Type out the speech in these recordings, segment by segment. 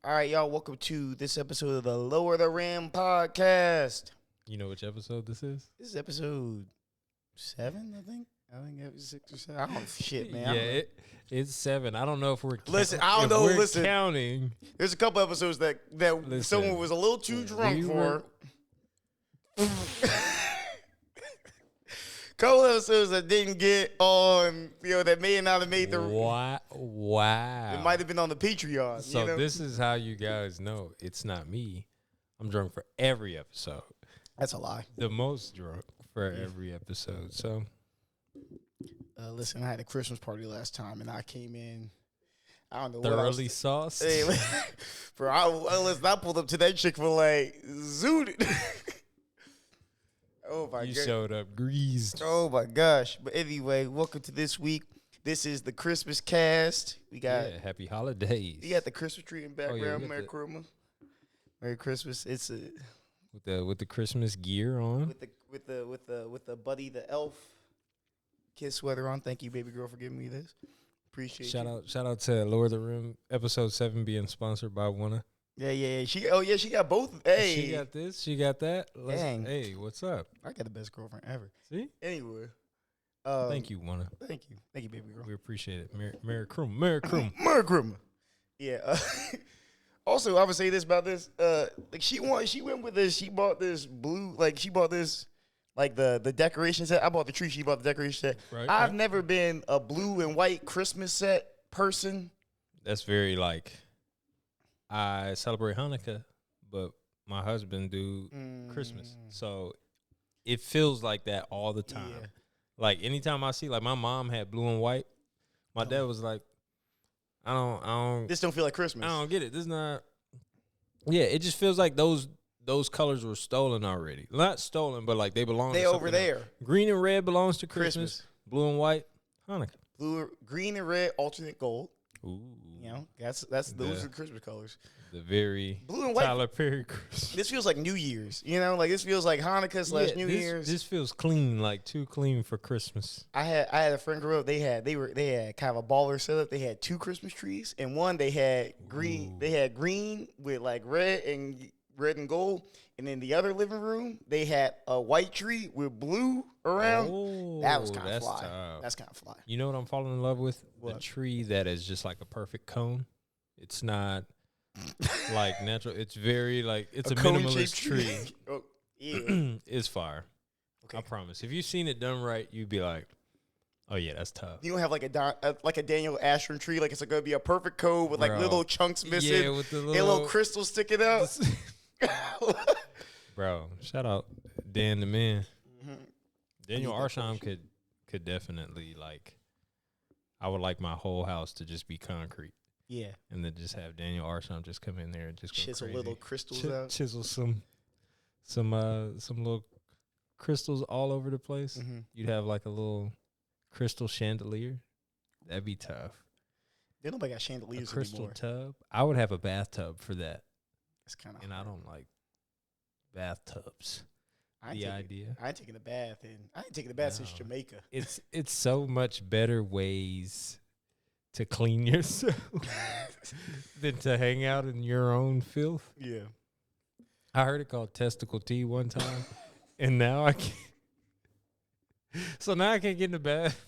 All right, y'all. Welcome to this episode of the Lower the Rim podcast. You know which episode this is? This is episode 7, I think. I think it was 6 or 7. I don't shit, man. Yeah, it's 7. I don't know if we're I don't know. Listen, counting. There's a couple episodes that someone was a little too drunk for. Couple episodes that didn't get on, that may not have made the. Wow. It might have been on the Patreon. So this is how you guys know it's not me. I'm drunk for every episode. That's a lie. The most drunk for every episode. So, listen, I had a Christmas party last time, and I came in. I don't know. Thoroughly sauced. Hey, bro, I pulled up to that Chick-fil-A, zooted. Oh my god! You showed up greased. Oh my gosh! But anyway, welcome to this week. This is the Christmas cast. We got happy holidays. You got the Christmas tree in the background. Merry Christmas. Merry Christmas. It's with the Christmas gear on. With the Buddy the Elf kid sweater on. Thank you, baby girl, for giving me this. Appreciate it. Shout out to Lower the Rim episode 7 being sponsored by Wanna. Yeah. She got both. Hey, she got this. She got that. Dang. Hey, what's up? I got the best girlfriend ever. See? Anyway. Thank you, Wanna. Thank you, baby girl. We appreciate it. Merry Christmas. Merry Christmas. Merry Christmas. Yeah. Also, I would say this about this. She went with this. She bought this blue. She bought this. The decoration set. I bought the tree. She bought the decoration set. Right, I've never been a blue and white Christmas set person. That's very I celebrate Hanukkah, but my husband do Christmas. So it feels like that all the time. Yeah. Anytime I see, my mom had blue and white, my dad was like, I don't. This don't feel like Christmas. I don't get it. This not. Yeah, it just feels like those colors were stolen already. Not stolen, but they belong. They to over there. Else. Green and red belongs to Christmas. Blue and white, Hanukkah. Green and red, alternate gold. Ooh. Those are the Christmas colors. The very blue and white. Tyler Perry Christmas. This feels like New Year's. This feels like Hanukkah / New Year's. This feels clean, too clean for Christmas. I had a friend grow up. They had kind of a baller setup. They had 2 Christmas trees, and one they had green. Ooh. They had green with red and gold, and in the other living room they had a white tree with blue around. Oh, that was kind of fly. Tough. That's kind of fly. You know what I'm falling in love with? What? The tree that is just like a perfect cone. It's not natural. It's very it's a minimalist tree. Oh, yeah. It's fire. Okay. I promise. If you've seen it done right, you'd be like, oh yeah, that's tough. You don't have a Daniel Ashram tree, it's gonna be a perfect cone with little chunks missing, yeah, with the little crystals sticking out. Bro, shout out Dan the man. Mm-hmm. Daniel Arsham could definitely I would like my whole house to just be concrete. Yeah. And then just have Daniel Arsham just come in there and just chisel go crazy. Little crystals out. Chisel some little crystals all over the place. Mm-hmm. You'd have a little crystal chandelier. That'd be tough. They nobody got chandeliers crystal anymore. Tub. I would have a bathtub for that. That's kind of. And I don't like bathtubs. I ain't taking a bath since Jamaica. It's so much better ways to clean yourself than to hang out in your own filth. Yeah. I heard it called testicle tea one time, and now I can't. So now I can't get in the bath.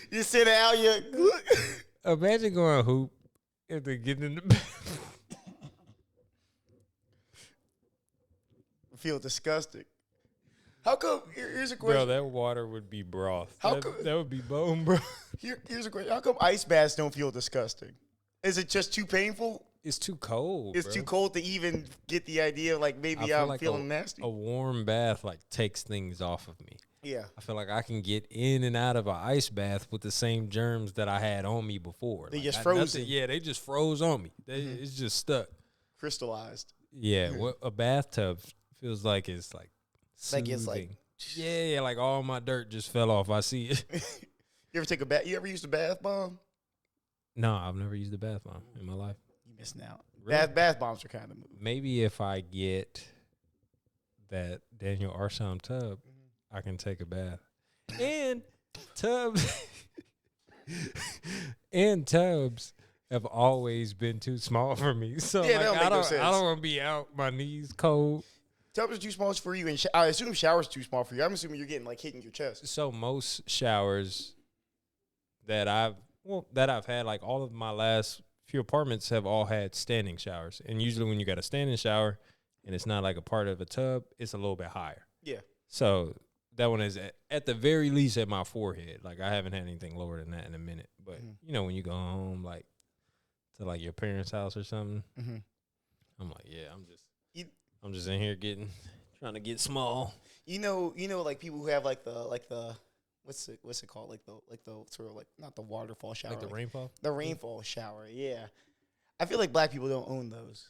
You sit out, Imagine going hoop and then getting in the bath. I feel disgusting. How come? Here's a question. Bro, that water would be broth. That would be bone broth. Here's a question. How come ice baths don't feel disgusting? Is it just too painful? It's too cold. It's too cold to even get the idea of maybe I'm feeling nasty. A warm bath takes things off of me. Yeah. I feel like I can get in and out of an ice bath with the same germs that I had on me before. They just frozen. They just froze on me. It's just stuck. Crystallized. Yeah. What a bathtub feels like is soothing. Yeah, all my dirt just fell off. I see it. You ever take a bath? You ever used a bath bomb? No, I've never used a bath bomb in my life. You missing out. Really? Bath bombs are kind of moving. Maybe if I get that Daniel Arsham tub, I can take a bath. And tubs and tubs have always been too small for me. So Yeah, like, that don't make no I sense. don't want to be out. My knees cold. Tubs are too small for you, and I assume showers too small for you. I'm assuming you're getting like hitting your chest. So most showers that I've had, like all of my last few apartments have all had standing showers. And usually when you got a standing shower and it's not like a part of a tub, it's a little bit higher. Yeah. So that one is at the very least at my forehead. Like I haven't had anything lower than that in a minute. But you know, when you go home like to like your parents' house or something, I'm like, yeah, I'm just in here trying to get small. You know, like people who have like the what's it called? Like the sort of like not the waterfall shower. Like the rainfall? The rainfall shower, yeah. I feel like black people don't own those.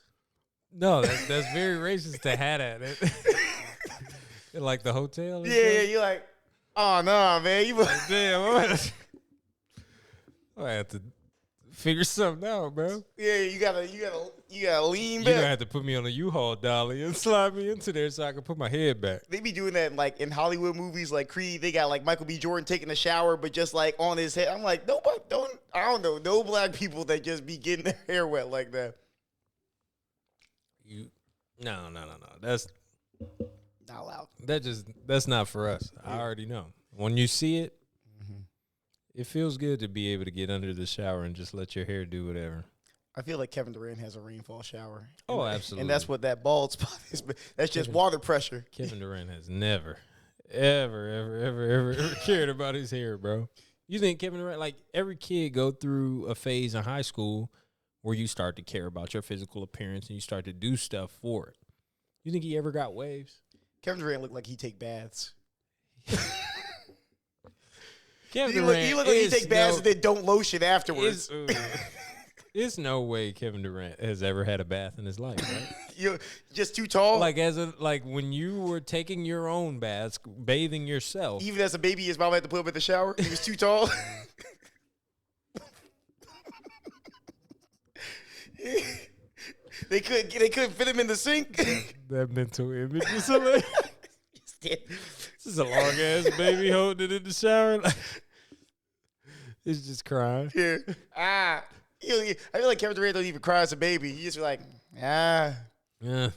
No, that's very racist to have at it. Like the hotel? Yeah, you're like, oh no, man. You damn, I have to figure something out, bro. Yeah, you gotta lean back. You're gonna have to put me on a U-Haul dolly and slide me into there so I can put my head back. They be doing that like in Hollywood movies, like Creed. They got like Michael B. Jordan taking a shower, but just like on his head. I'm like, I don't know, no black people that just be getting their hair wet like that. No. That's not allowed. That's not for us. Yeah. I already know. When you see it, it feels good to be able to get under the shower and just let your hair do whatever. I feel like Kevin Durant has a rainfall shower. Oh, absolutely. And that's what that bald spot is. But that's just water pressure. Kevin Durant has never, ever cared about his hair, bro. You think Kevin Durant, like every kid go through a phase in high school where you start to care about your physical appearance and you start to do stuff for it. You think he ever got waves? Kevin Durant looked like he take baths. Kevin he Durant look like he take baths and then don't lotion afterwards. There's no way Kevin Durant has ever had a bath in his life, right? You're just too tall? Like when you were taking your own baths, bathing yourself. Even as a baby, his mom had to put him in the shower? He was too tall? They couldn't fit him in the sink? That mental image is hilarious. This is a long-ass baby holding it in the shower. It's just crying. Yeah. I feel like Kevin Durant don't even cry as a baby. He just be like, Yeah. He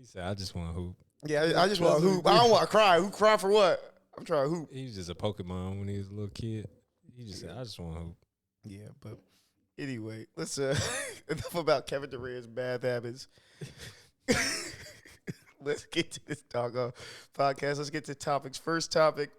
said, I just want to hoop. Yeah, I just want to hoop. I don't want to cry. Who cry for what? I'm trying to hoop. He was just a Pokemon when he was a little kid. He just said, I just want to hoop. Yeah, but anyway, let's enough about Kevin Durant's bad habits. Let's get to this doggone podcast. Let's get to topics. First topic.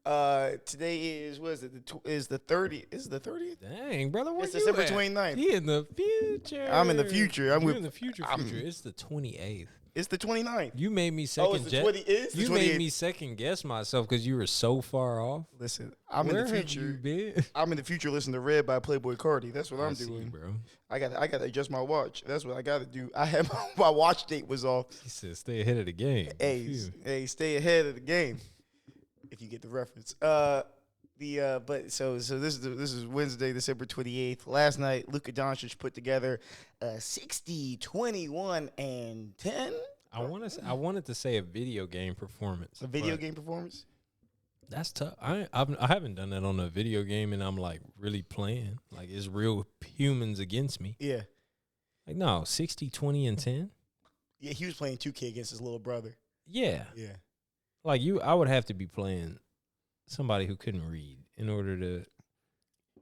Today is, what is it? Is the 30th? Is it the 30th? Dang, brother, where it's you December at? 29th. He in the future. I'm in the future. You're in the future. It's the 28th. It's the 29th. You made me second guess. You made me second guess myself because you were so far off. Listen, I'm in the future. Have you been? I'm in the future listening to Red by Playboy Cardi. That's what I'm doing, bro. I got to adjust my watch. That's what I got to do. I had my watch date was off. He said, "Stay ahead of the game." Hey, stay ahead of the game. If you get the reference. But this is Wednesday, December 28th. Last night, Luka Doncic put together 60, 21, and 10. I wanted to say a video game performance. A video game performance? That's tough. I haven't done that on a video game, and I'm like really playing. Like it's real humans against me. Yeah. Like no, 60, 20, and 10. Yeah, he was playing 2K against his little brother. Yeah. Yeah. Like I would have to be playing somebody who couldn't read in order to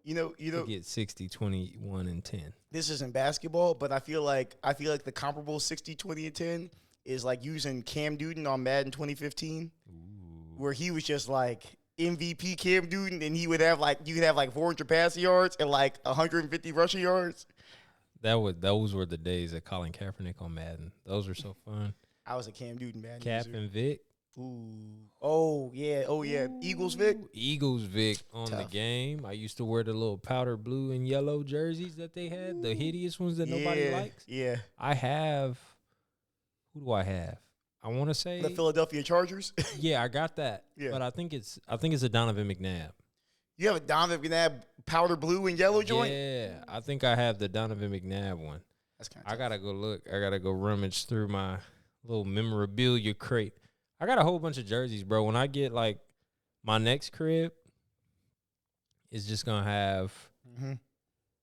get 60, 21, and 10. This isn't basketball, but I feel like the comparable 60, 20, and 10 is like using Cam Newton on Madden 2015. Ooh. Where he was just like MVP Cam Newton, and you could have like 400 passing yards and like 150 rushing yards. Those were the days of Colin Kaepernick on Madden. Those were so fun. I was a Cam Newton Madden Cap user. and Vic. Ooh. Oh yeah. Eagles Vic on the game. I used to wear the little powder blue and yellow jerseys that they had, the hideous ones that nobody likes. Yeah. Who do I have? I want to say the Philadelphia Chargers. Yeah, I got that. Yeah. But I think it's a Donovan McNabb. You have a Donovan McNabb powder blue and yellow joint? Yeah, I think I have the Donovan McNabb one. That's kind of I gotta go look. I gotta go rummage through my little memorabilia crate. I got a whole bunch of jerseys, bro. When I get like my next crib, is just gonna have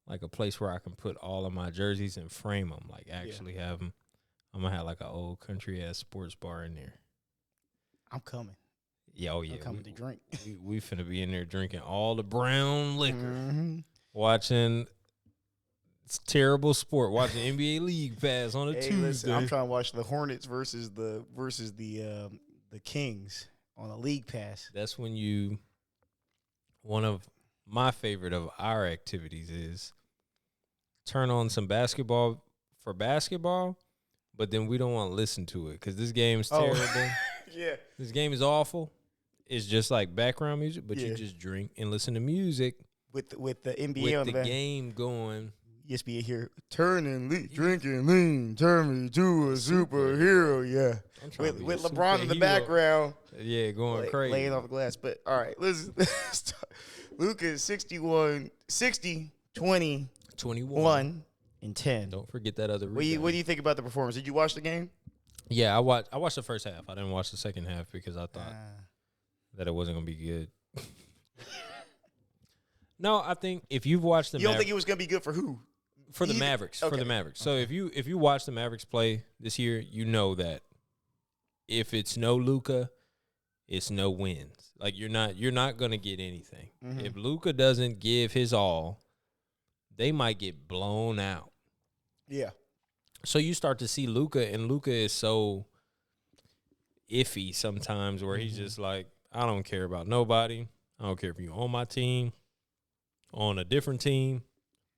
like a place where I can put all of my jerseys and frame them. Like actually have them. I'm gonna have like an old country ass sports bar in there. I'm coming. Yeah, oh yeah. I'm coming to drink. We finna be in there drinking all the brown liquor, watching terrible sport, watching NBA League Pass on a Tuesday. Listen, I'm trying to watch the Hornets versus the Kings on a League Pass. That's when one of my favorite of our activities is turn on some basketball, but then we don't want to listen to it because this game's terrible. Yeah. This game is awful. It's just like background music, but you just drink and listen to music with the NBA on the game going. ESPN here, drinking lean, turn me to a superhero. Yeah, with LeBron in the background. Yeah, going crazy, laying off the glass. But all right, let's start. Luka's 60, 20, 21, and 10. Don't forget that other. What do you think about the performance? Did you watch the game? Yeah, I watched the first half. I didn't watch the second half because I thought that it wasn't gonna be good. No, I think if you've watched the, you don't think it was gonna be good for who? For the Mavericks. Okay. For the Mavericks. So if you watch the Mavericks play this year, you know that if it's no Luka, it's no wins. Like you're not gonna get anything. If Luka doesn't give his all, they might get blown out. Yeah. So you start to see Luka, and Luka is so iffy sometimes where he's just like, I don't care about nobody. I don't care if you're on my team, on a different team,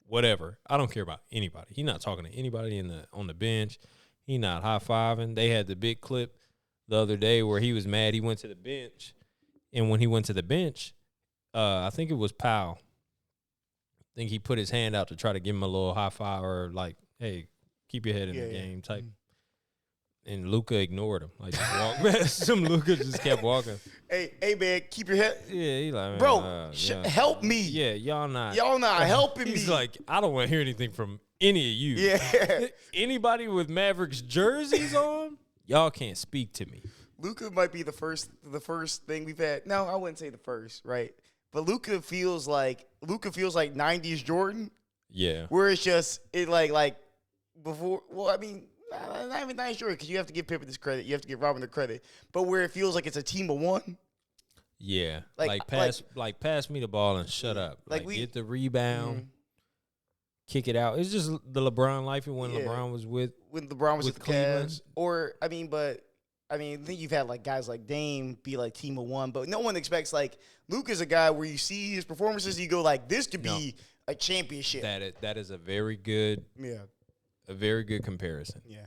whatever. I don't care about anybody. He's not talking to anybody on the bench. He not high-fiving. They had the big clip the other day where he was mad. He went to the bench, and when he went to the bench, I think it was Powell. I think he put his hand out to try to give him a little high five or like, hey, keep your head in the game type. And Luka ignored him. Like, just walked past him. Luka just kept walking. Hey, man, keep your head. Yeah, he like, man, bro, help me. Yeah, y'all not helping me. He's like, I don't want to hear anything from any of you. Yeah. Anybody with Mavericks jerseys on, y'all can't speak to me. Luka might be the first thing we've had. No, I wouldn't say the first, right? But Luka feels like 90s Jordan. Yeah. Where it's just like before. Well, I mean, not even 90s Jordan because you have to give Pippen this credit. You have to give Robin the credit. But where it feels like it's a team of one. Yeah. Like pass me the ball and shut up. Like get the rebound, kick it out. It's just the LeBron life when LeBron was with the Cavs. Or I think you've had like guys like Dame be like team of one, but no one expects like Luka's a guy where you see his performances, you go like this could be a championship. That is a very good comparison. Yeah.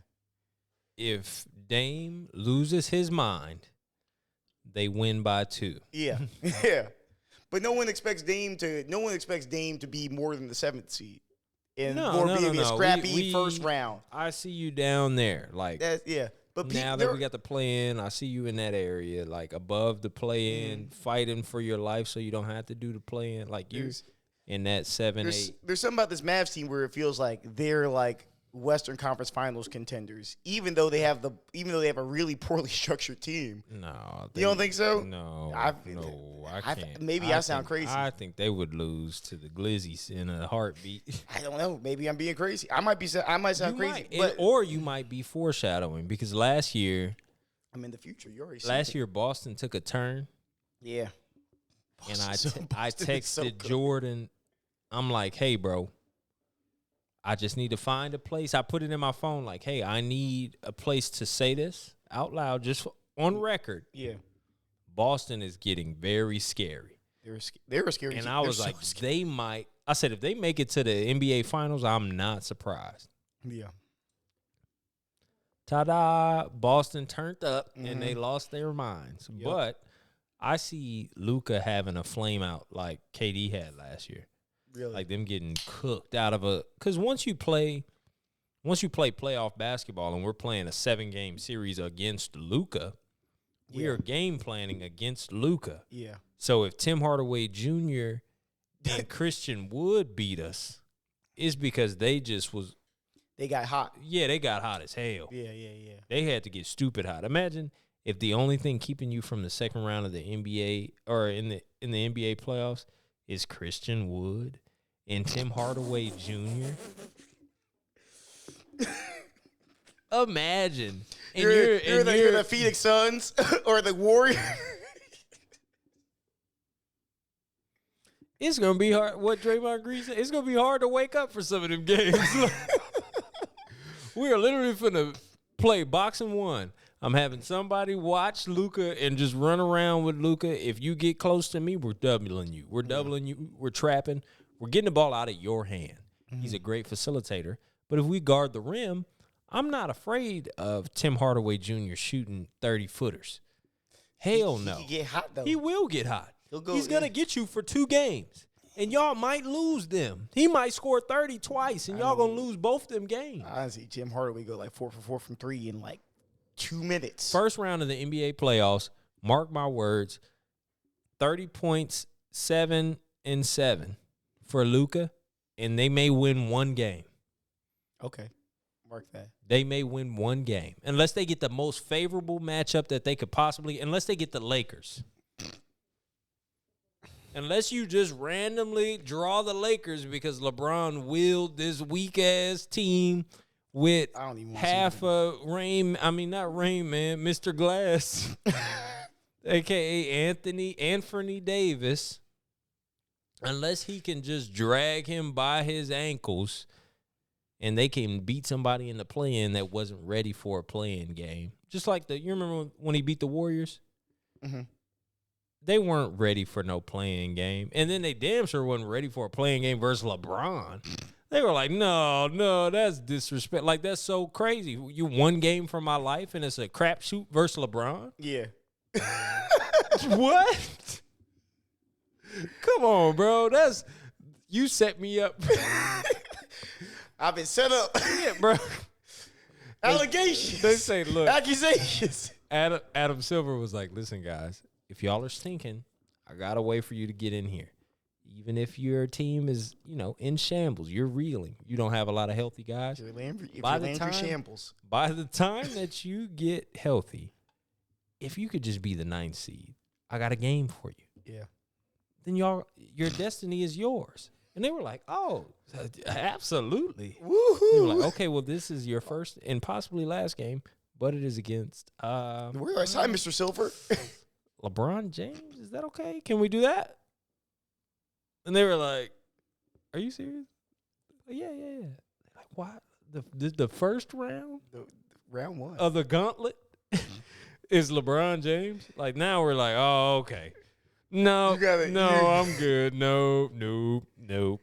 If Dame loses his mind, they win by 2. Yeah. Yeah. But no one expects Dame to be more than the 7th seed. And be a scrappy first round. I see you down there. Like But now that we got the play in, I see you in that area, like above the play in, fighting for your life so you don't have to do the play in. Like you in that 7-8. There's something about this Mavs team where it feels like they're like Western Conference Finals contenders, even though they have a really poorly structured team. No, you don't think so? No, I can't. Maybe I sound crazy. I think they would lose to the Glizzies in a heartbeat. I don't know. Maybe I'm being crazy. I might sound crazy, or you might be foreshadowing because last year, I'm in the future. You already. Last year, Boston took a turn. Yeah. And I texted Jordan. I'm like, hey, bro. I just need to find a place. I put it in my phone like, hey, I need a place to say this out loud, just on record. Yeah. Boston is getting very scary. They were scary. And I was like, they might. I said, if they make it to the NBA Finals, I'm not surprised. Yeah. Ta-da. Boston turned up, and they lost their minds. Yep. But I see Luka having a flame out like KD had last year. Really? Like them getting cooked out of because once you play playoff basketball and we're playing a 7-game series against Luka, we are game planning against Luka. Yeah. So if Tim Hardaway Jr. and Christian Wood beat us, it's because they got hot. Yeah, they got hot as hell. Yeah. They had to get stupid hot. Imagine if the only thing keeping you from the second round of the NBA or in the NBA playoffs is Christian Wood and Tim Hardaway Jr. Imagine. And you're the Phoenix Suns or the Warriors. It's going to be hard. What Draymond Green said, it's going to be hard to wake up for some of them games. We are literally finna play boxing one. I'm having somebody watch Luka and just run around with Luka. If you get close to me, we're doubling you. We're doubling you. We're trapping. We're getting the ball out of your hand. He's a great facilitator. But if we guard the rim, I'm not afraid of Tim Hardaway Jr. shooting 30-footers. Hell no. He can get hot, though. He will get hot. He's going to get you for 2 games. And y'all might lose them. He might score 30 twice, and y'all going to lose both them games. I see Tim Hardaway go like 4 for 4 from 3 in like 2 minutes. First round of the NBA playoffs, mark my words, 30 points, 7 and 7 for Luka, and they may win 1 game. Okay. Mark that. They may win 1 game. Unless they get the most favorable matchup that they could possibly, unless they get the Lakers. Unless you just randomly draw the Lakers because LeBron willed this weak-ass team with half a Rain, I mean, not Rain Man, Mr. Glass, a.k.a. Anthony Davis. Unless he can just drag him by his ankles and they can beat somebody in the play-in that wasn't ready for a play-in game. Just like you remember when he beat the Warriors? Mm-hmm. They weren't ready for no play-in game. And then they damn sure wasn't ready for a play-in game versus LeBron. They were like, no, that's disrespect. Like, that's so crazy. You 1 game from my life, and it's a crapshoot versus LeBron? Yeah. What? Come on, bro. You set me up. I've been set up. Yeah, bro. Allegations. They say, look. Accusations. Adam Silver was like, listen, guys. If y'all are stinking, I got a way for you to get in here. Even if your team is, in shambles, you're reeling. You don't have a lot of healthy guys. By the time that you get healthy, if you could just be the 9th seed, I got a game for you. Yeah. Then your destiny is yours. And they were like, oh, absolutely. Woohoo. They were like, okay, well, this is your first and possibly last game, but it is against where do I sign, Mr. Silver? LeBron James, is that okay? Can we do that? And they were like, are you serious? Like, yeah. Like, what? The first round? Round 1. Of the gauntlet is LeBron James? Like, now we're like, oh, okay. No, I'm good. Nope.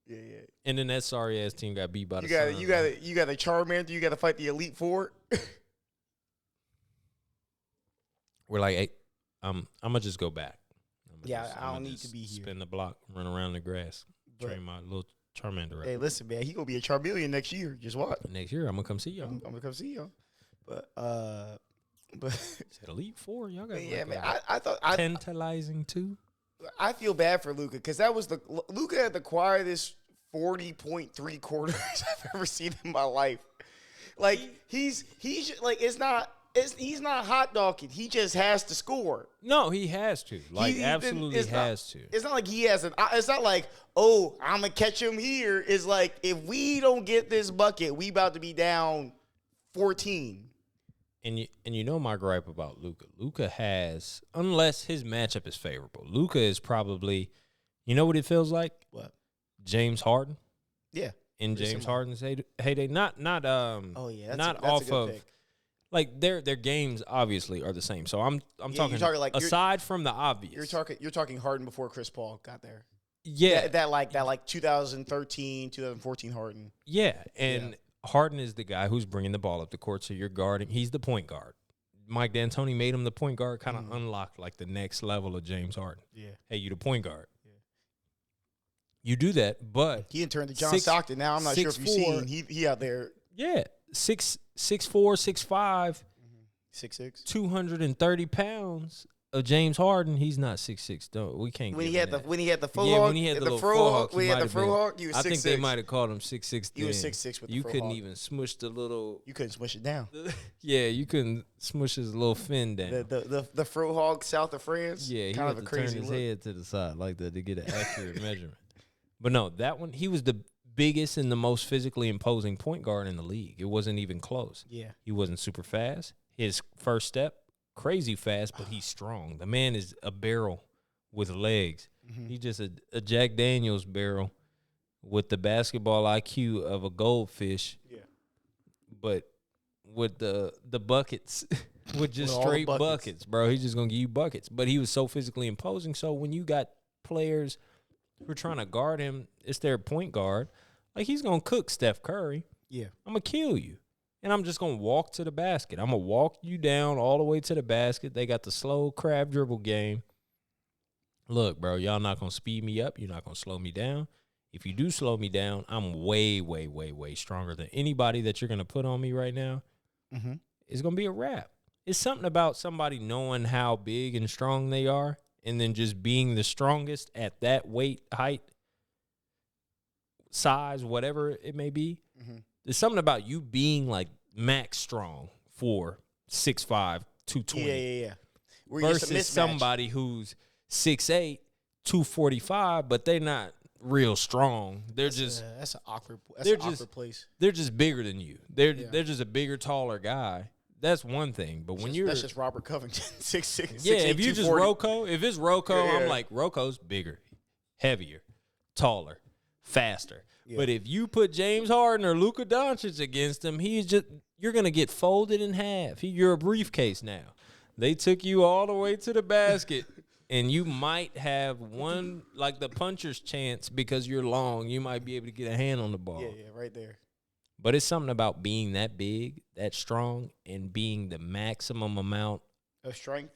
Yeah. And then that sorry-ass team got beat by the Suns. You got a Charmander. You got to fight the Elite Four. We're like, hey, I'm going to just go back. I don't need to be here. Spin the block, run around the grass, train my little Charmander out. Hey, listen, man, he going to be a Charmeleon next year. Just watch. Next year, I'm going to come see y'all. I'm going to come see y'all. But said Elite Four, y'all got man. I thought tantalizing too. I feel bad for Luka because that was Luka had the quietest 40.3 quarters I've ever seen in my life. Like he's like he's not hot dogging. He just has to score. No, he has to. Like absolutely has to. It's not like he has it's not like, oh, I'm gonna catch him here. It's like if we don't get this bucket, we about to be down 14. And you know my gripe about Luka. Luka has, unless his matchup is favorable, Luka is probably, you know what it feels like? What? James Harden. Yeah. In James Harden's heyday, not oh yeah, that's off a good of pick. Like their games obviously are the same. So I'm talking like aside from the obvious. You're talking Harden before Chris Paul got there. Yeah. That like 2013, 2014 Harden. Yeah, and Harden is the guy who's bringing the ball up the court, so you're guarding. He's the point guard. Mike D'Antoni made him the point guard, kind of unlocked like the next level of James Harden. Yeah. Hey, you the point guard. Yeah. You do that, but he turned to John Stockton. Now I'm not sure if you've seen he out there. Yeah, 6'4", 6'5", 6'6", 230 pounds. of James Harden, he's not 6'6". Don't we can't. When give he had him the that. when he had the faux Yeah, hawk, when he had the the little fro faux hawk, hawk, when he had the fro hawk, he was 6'6". I think they might have called him 6'6". He was 6'6" with the You fro couldn't hawk. even smush the little. You couldn't smush it down. Yeah, you couldn't smush his little fin down. The fro hawk south of France. Yeah, he kind had of a to crazy turn his look. head to the side like that to get an accurate measurement. But no, that one, he was the biggest and the most physically imposing point guard in the league. It wasn't even close. Yeah. He wasn't super fast. His first step, crazy fast, but he's strong. The man is a barrel with legs. Mm-hmm. He's just a Jack Daniels barrel with the basketball IQ of a goldfish. Yeah. But with the buckets, with just With all the straight buckets. buckets, bro. He's just going to give you buckets. But he was so physically imposing. So when you got players who are trying to guard him, it's their point guard. Like, he's going to cook Steph Curry. Yeah. I'm going to kill you. And I'm just going to walk to the basket. I'm going to walk you down all the way to the basket. They got the slow crab dribble game. Look, bro, y'all not going to speed me up. You're not going to slow me down. If you do slow me down, I'm way, way, way, way stronger than anybody that you're going to put on me right now. Mm-hmm. It's going to be a wrap. It's something about somebody knowing how big and strong they are and then just being the strongest at that weight, height, size, whatever it may be. Mm-hmm. There's something about you being like max strong for 6'5", 220 Yeah. Where you're just a versus mismatch. somebody who's 6'8", 245, but they're not real strong. They're That's an awkward. they're That's an awkward place. they're just bigger than you. They're just a bigger, taller guy. That's one thing. But when That's just Robert Covington, 6'6". yeah, if you just Rocco, if it's Rocco, Yeah. I'm like Rocco's bigger, heavier, taller, faster. Yeah. But if you put James Harden or Luka Doncic against him, you're gonna get folded in half. You're a briefcase now. They took you all the way to the basket, and you might have one like the puncher's chance because you're long. You might be able to get a hand on the ball. Yeah, right there. But it's something about being that big, that strong, and being the maximum amount Of strength.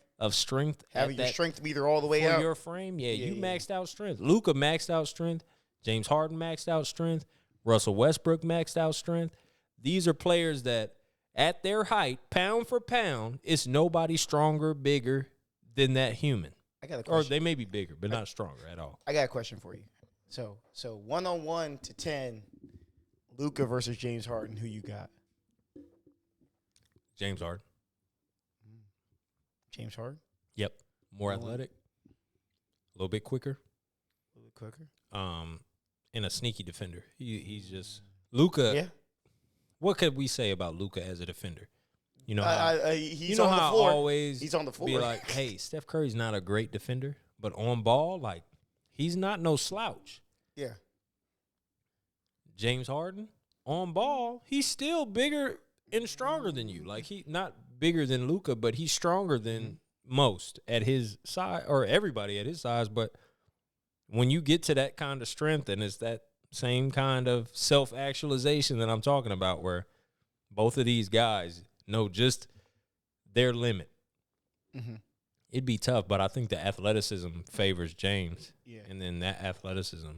Having Your strength either all the way for out. your frame. Yeah, you Yeah. maxed out strength. Luka maxed out strength. James Harden maxed out strength. Russell Westbrook maxed out strength. These are players that, at their height, pound for pound, it's nobody stronger, bigger than that human. I got a Or question. they may be bigger, but not stronger at all. I got a question for you. So 1-on-1 to 10, Luka versus James Harden. Who you got? James Harden. James Harden. Yep. More Oh. athletic. A little bit quicker. A little bit quicker. And a sneaky defender. He's just Luka. Yeah. What could we say about Luka as a defender? You know, how, He's you know on how the floor. I always He's on the floor. be like, hey, Steph Curry's not a great defender, but on ball, like, he's not no slouch. Yeah. James Harden, on ball, he's still bigger and stronger than you. Like, he not bigger than Luka, but he's stronger than most at his size, or everybody at his size. But when you get to that kind of strength, and it's that same kind of self-actualization that I'm talking about, where both of these guys know just their limit. Mm-hmm. It'd be tough, but I think the athleticism favors James. Yeah. And then that athleticism,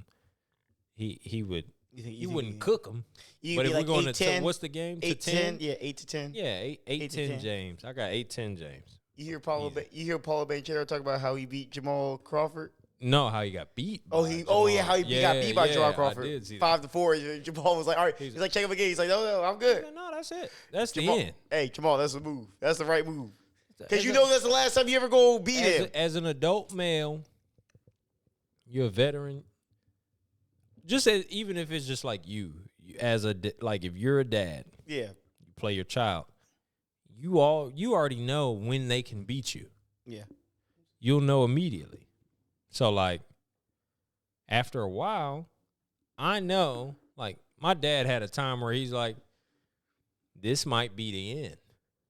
he would You think he wouldn't he- cook them. You But be if like we're going 8, to 10, what's the game? 8, to 10. Yeah, 8 to 10. Yeah, 8, 8 to 10 10. James. I got 8, 10 James. You hear Paulo Easy. Banchero talk about how he beat Jamal Crawford? No, how he got beat. Oh, by he Jamal. how he got beat by Jamal I Crawford. did see that. 5-4. Jamal was like, all right. He's like, check him again. He's like, no, I'm good. Yeah, no, that's it. That's Jamal, the end. hey, Jamal, that's the move. That's the right move. Because As you a- know that's the last time you ever go beat him. as an adult male, you're a veteran. Just even if it's just like you as like if you're a dad, Yeah. you play your child, you already know when they can beat you. Yeah. You'll know immediately. So like after a while, I know like my dad had a time where he's like, this might be the end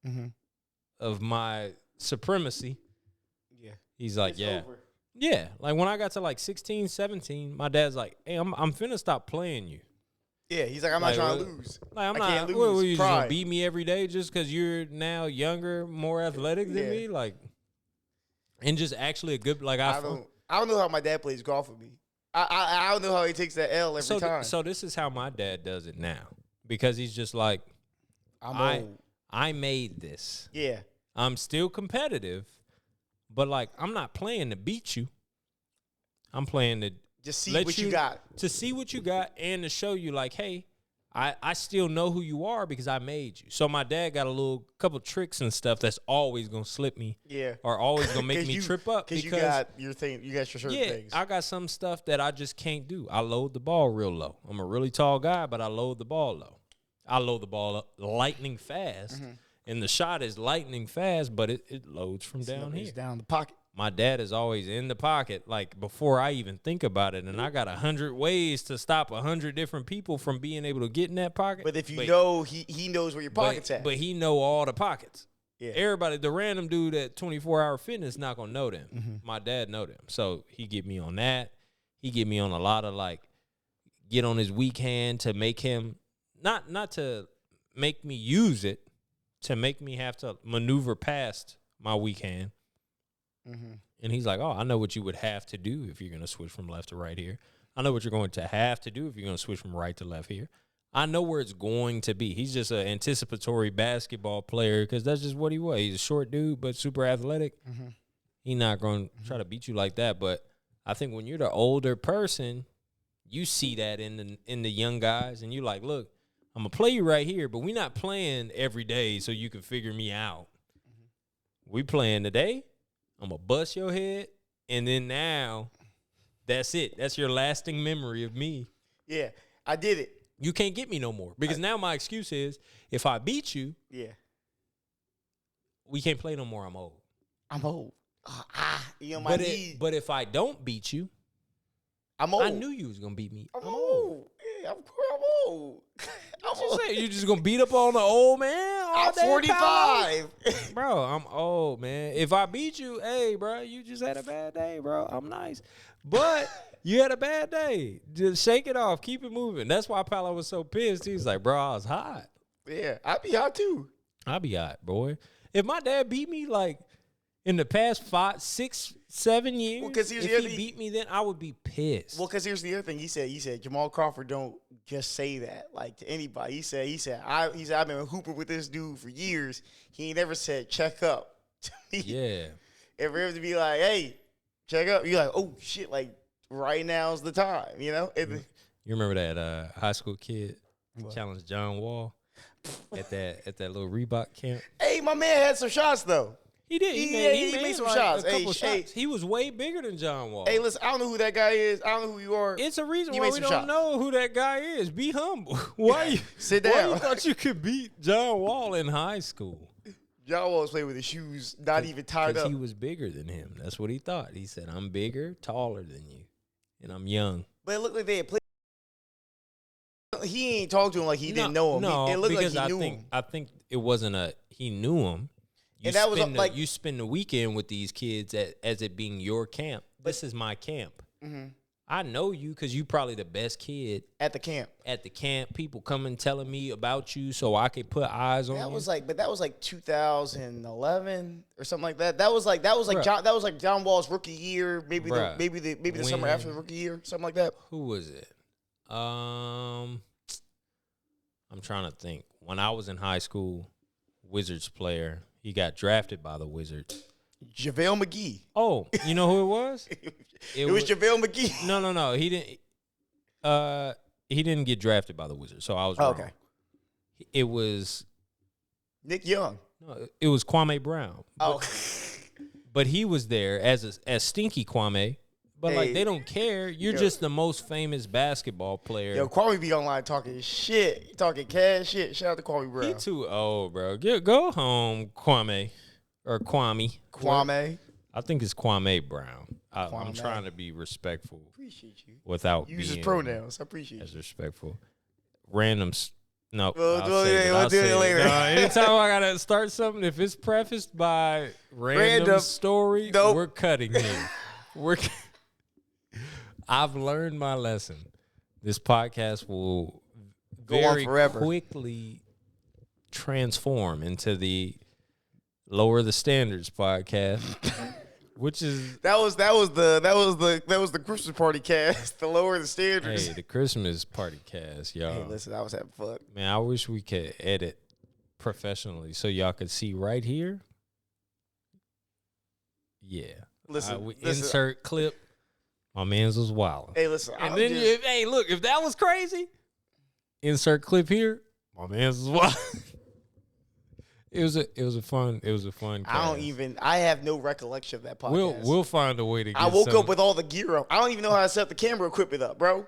Mm-hmm. of my supremacy. Yeah. He's like, It's yeah. over. Yeah. Like when I got to like 16, 17, my dad's like, hey, I'm finna stop playing you. Yeah, he's like, I'm not Like, trying what- to lose. Like I'm I not. can't What, lose. you just gonna Pride. beat me every day just because you're now younger, more athletic than Yeah. me? Like, and just actually a good like I don't know how my dad plays golf with me. I don't know how he takes that L every time. So this is how my dad does it now because he's just like, I'm old. I made this. Yeah. I'm still competitive, But like, I'm not playing to beat you. I'm playing to just see what you got. To see what you got and to show you like, hey, I still know who you are because I made you. So my dad got a couple tricks and stuff that's always gonna slip me. Yeah. Or always gonna make me trip up. Because you got your thing, you got your certain things. I got some stuff that I just can't do. I load the ball real low. I'm a really tall guy, but I load the ball low. I load the ball up lightning fast. And the shot is lightning fast, but it loads from down here. It's down the pocket. My dad is always in the pocket, like before I even think about it. And I got 100 ways to stop 100 different people from being able to get in that pocket. But if you know, he knows where your pocket's at. But he know all the pockets. Yeah. Everybody, the random dude at 24-hour fitness not going to know them. My dad know them. So he get me on that. He get me on a lot of like, get on his weak hand to make him, not to make me use it, to make me have to maneuver past my weak hand. And he's like, oh, I know what you would have to do if you're going to switch from left to right here. I know what you're going to have to do if you're going to switch from right to left here. I know where it's going to be. He's just an anticipatory basketball player because that's just what he was. He's a short dude, but super athletic. He's not going to try to beat you like that. But I think when you're the older person, you see that in the young guys, and you're like, look, I'm going to play you right here, but we're not playing every day so you can figure me out. We playing today. I'm going to bust your head, and then now that's it. That's your lasting memory of me. Yeah, I did it. You can't get me no more because now my excuse is if I beat you, we can't play no more. I'm old. I'm old. You know, my knee. But if I don't beat you, I'm old. I knew you was going to beat me. I'm old. Yeah, I'm old. You just going to beat up on the old man all I'm day? 45. Bro, I'm old, man. If I beat you, hey, bro, you just had a bad day, bro. I'm nice. But you had a bad day. Just shake it off. Keep it moving. That's why Paolo was so pissed. He was like, bro, I was hot. Yeah, I'd be hot, too. I'd be hot, boy. If my dad beat me, like, in the past 5, 6, 7 years, if he beat me, then I would be pissed. Well, because here's the other thing. He said Jamal Crawford don't just say that like to anybody. He said I've been hooping with this dude for years. He ain't never said check up to me. Yeah. If we have to be like, hey, check up, you're like, oh shit, like right now's the time, you know? You remember that high school kid challenged John Wall at that little Reebok camp? Hey, my man had some shots though. He did. He made some shots. A couple shots. He was way bigger than John Wall. Hey, listen, I don't know who that guy is. I don't know who you are. It's a reason why we don't know who that guy is. Be humble. Why sit down? Why you thought you could beat John Wall in high school? John Wall was playing with his shoes not even tied up. Because he was bigger than him. That's what he thought. He said, I'm bigger, taller than you, and I'm young. But it looked like they had played. He ain't talked to him like he didn't know him. No, it looked because like he knew him. I think it wasn't he knew him. You you spend the weekend with these kids as it being your camp. This is my camp. I know you because you probably the best kid at the camp. People coming telling me about you so I could put eyes on you. That was like 2011 or something like that. That was like John Wall's rookie year, maybe the summer after the rookie year, something like that. Who was it? I'm trying to think. When I was in high school, Wizards player. He got drafted by the Wizards. JaVale McGee. Oh, you know who it was? it was JaVale McGee. No. He didn't get drafted by the Wizards, so I was wrong. Okay. It was Nick Young. No, it was Kwame Brown. But he was there as Stinky Kwame. But, like, they don't care. You're just the most famous basketball player. Yo, Kwame be online talking shit, talking cash shit. Shout out to Kwame Brown. He too old, bro. Go home, Kwame. Or Kwame. Kwame. I think it's Kwame Brown. I'm trying to be respectful. Appreciate you. Without use his pronouns. I appreciate as respectful. Randoms. No, we'll do it later. Anytime I gotta start something, if it's prefaced by random story, we're cutting here. I've learned my lesson. This podcast will very quickly transform into the Lower the Standards podcast, which is that was the Christmas party cast. The Lower the Standards. Hey, the Christmas party cast, y'all. Hey, listen, I was having fun. Man, I wish we could edit professionally so y'all could see right here. Yeah. Listen, we listen. insert clip. My man's was wilding. Hey, listen. And then, hey, look, if that was crazy, insert clip here. My man's was wild. It was a fun cast. I have no recollection of that podcast. We'll find a way to get I woke up with all the gear up. I don't even know how to set the camera equipment up, bro.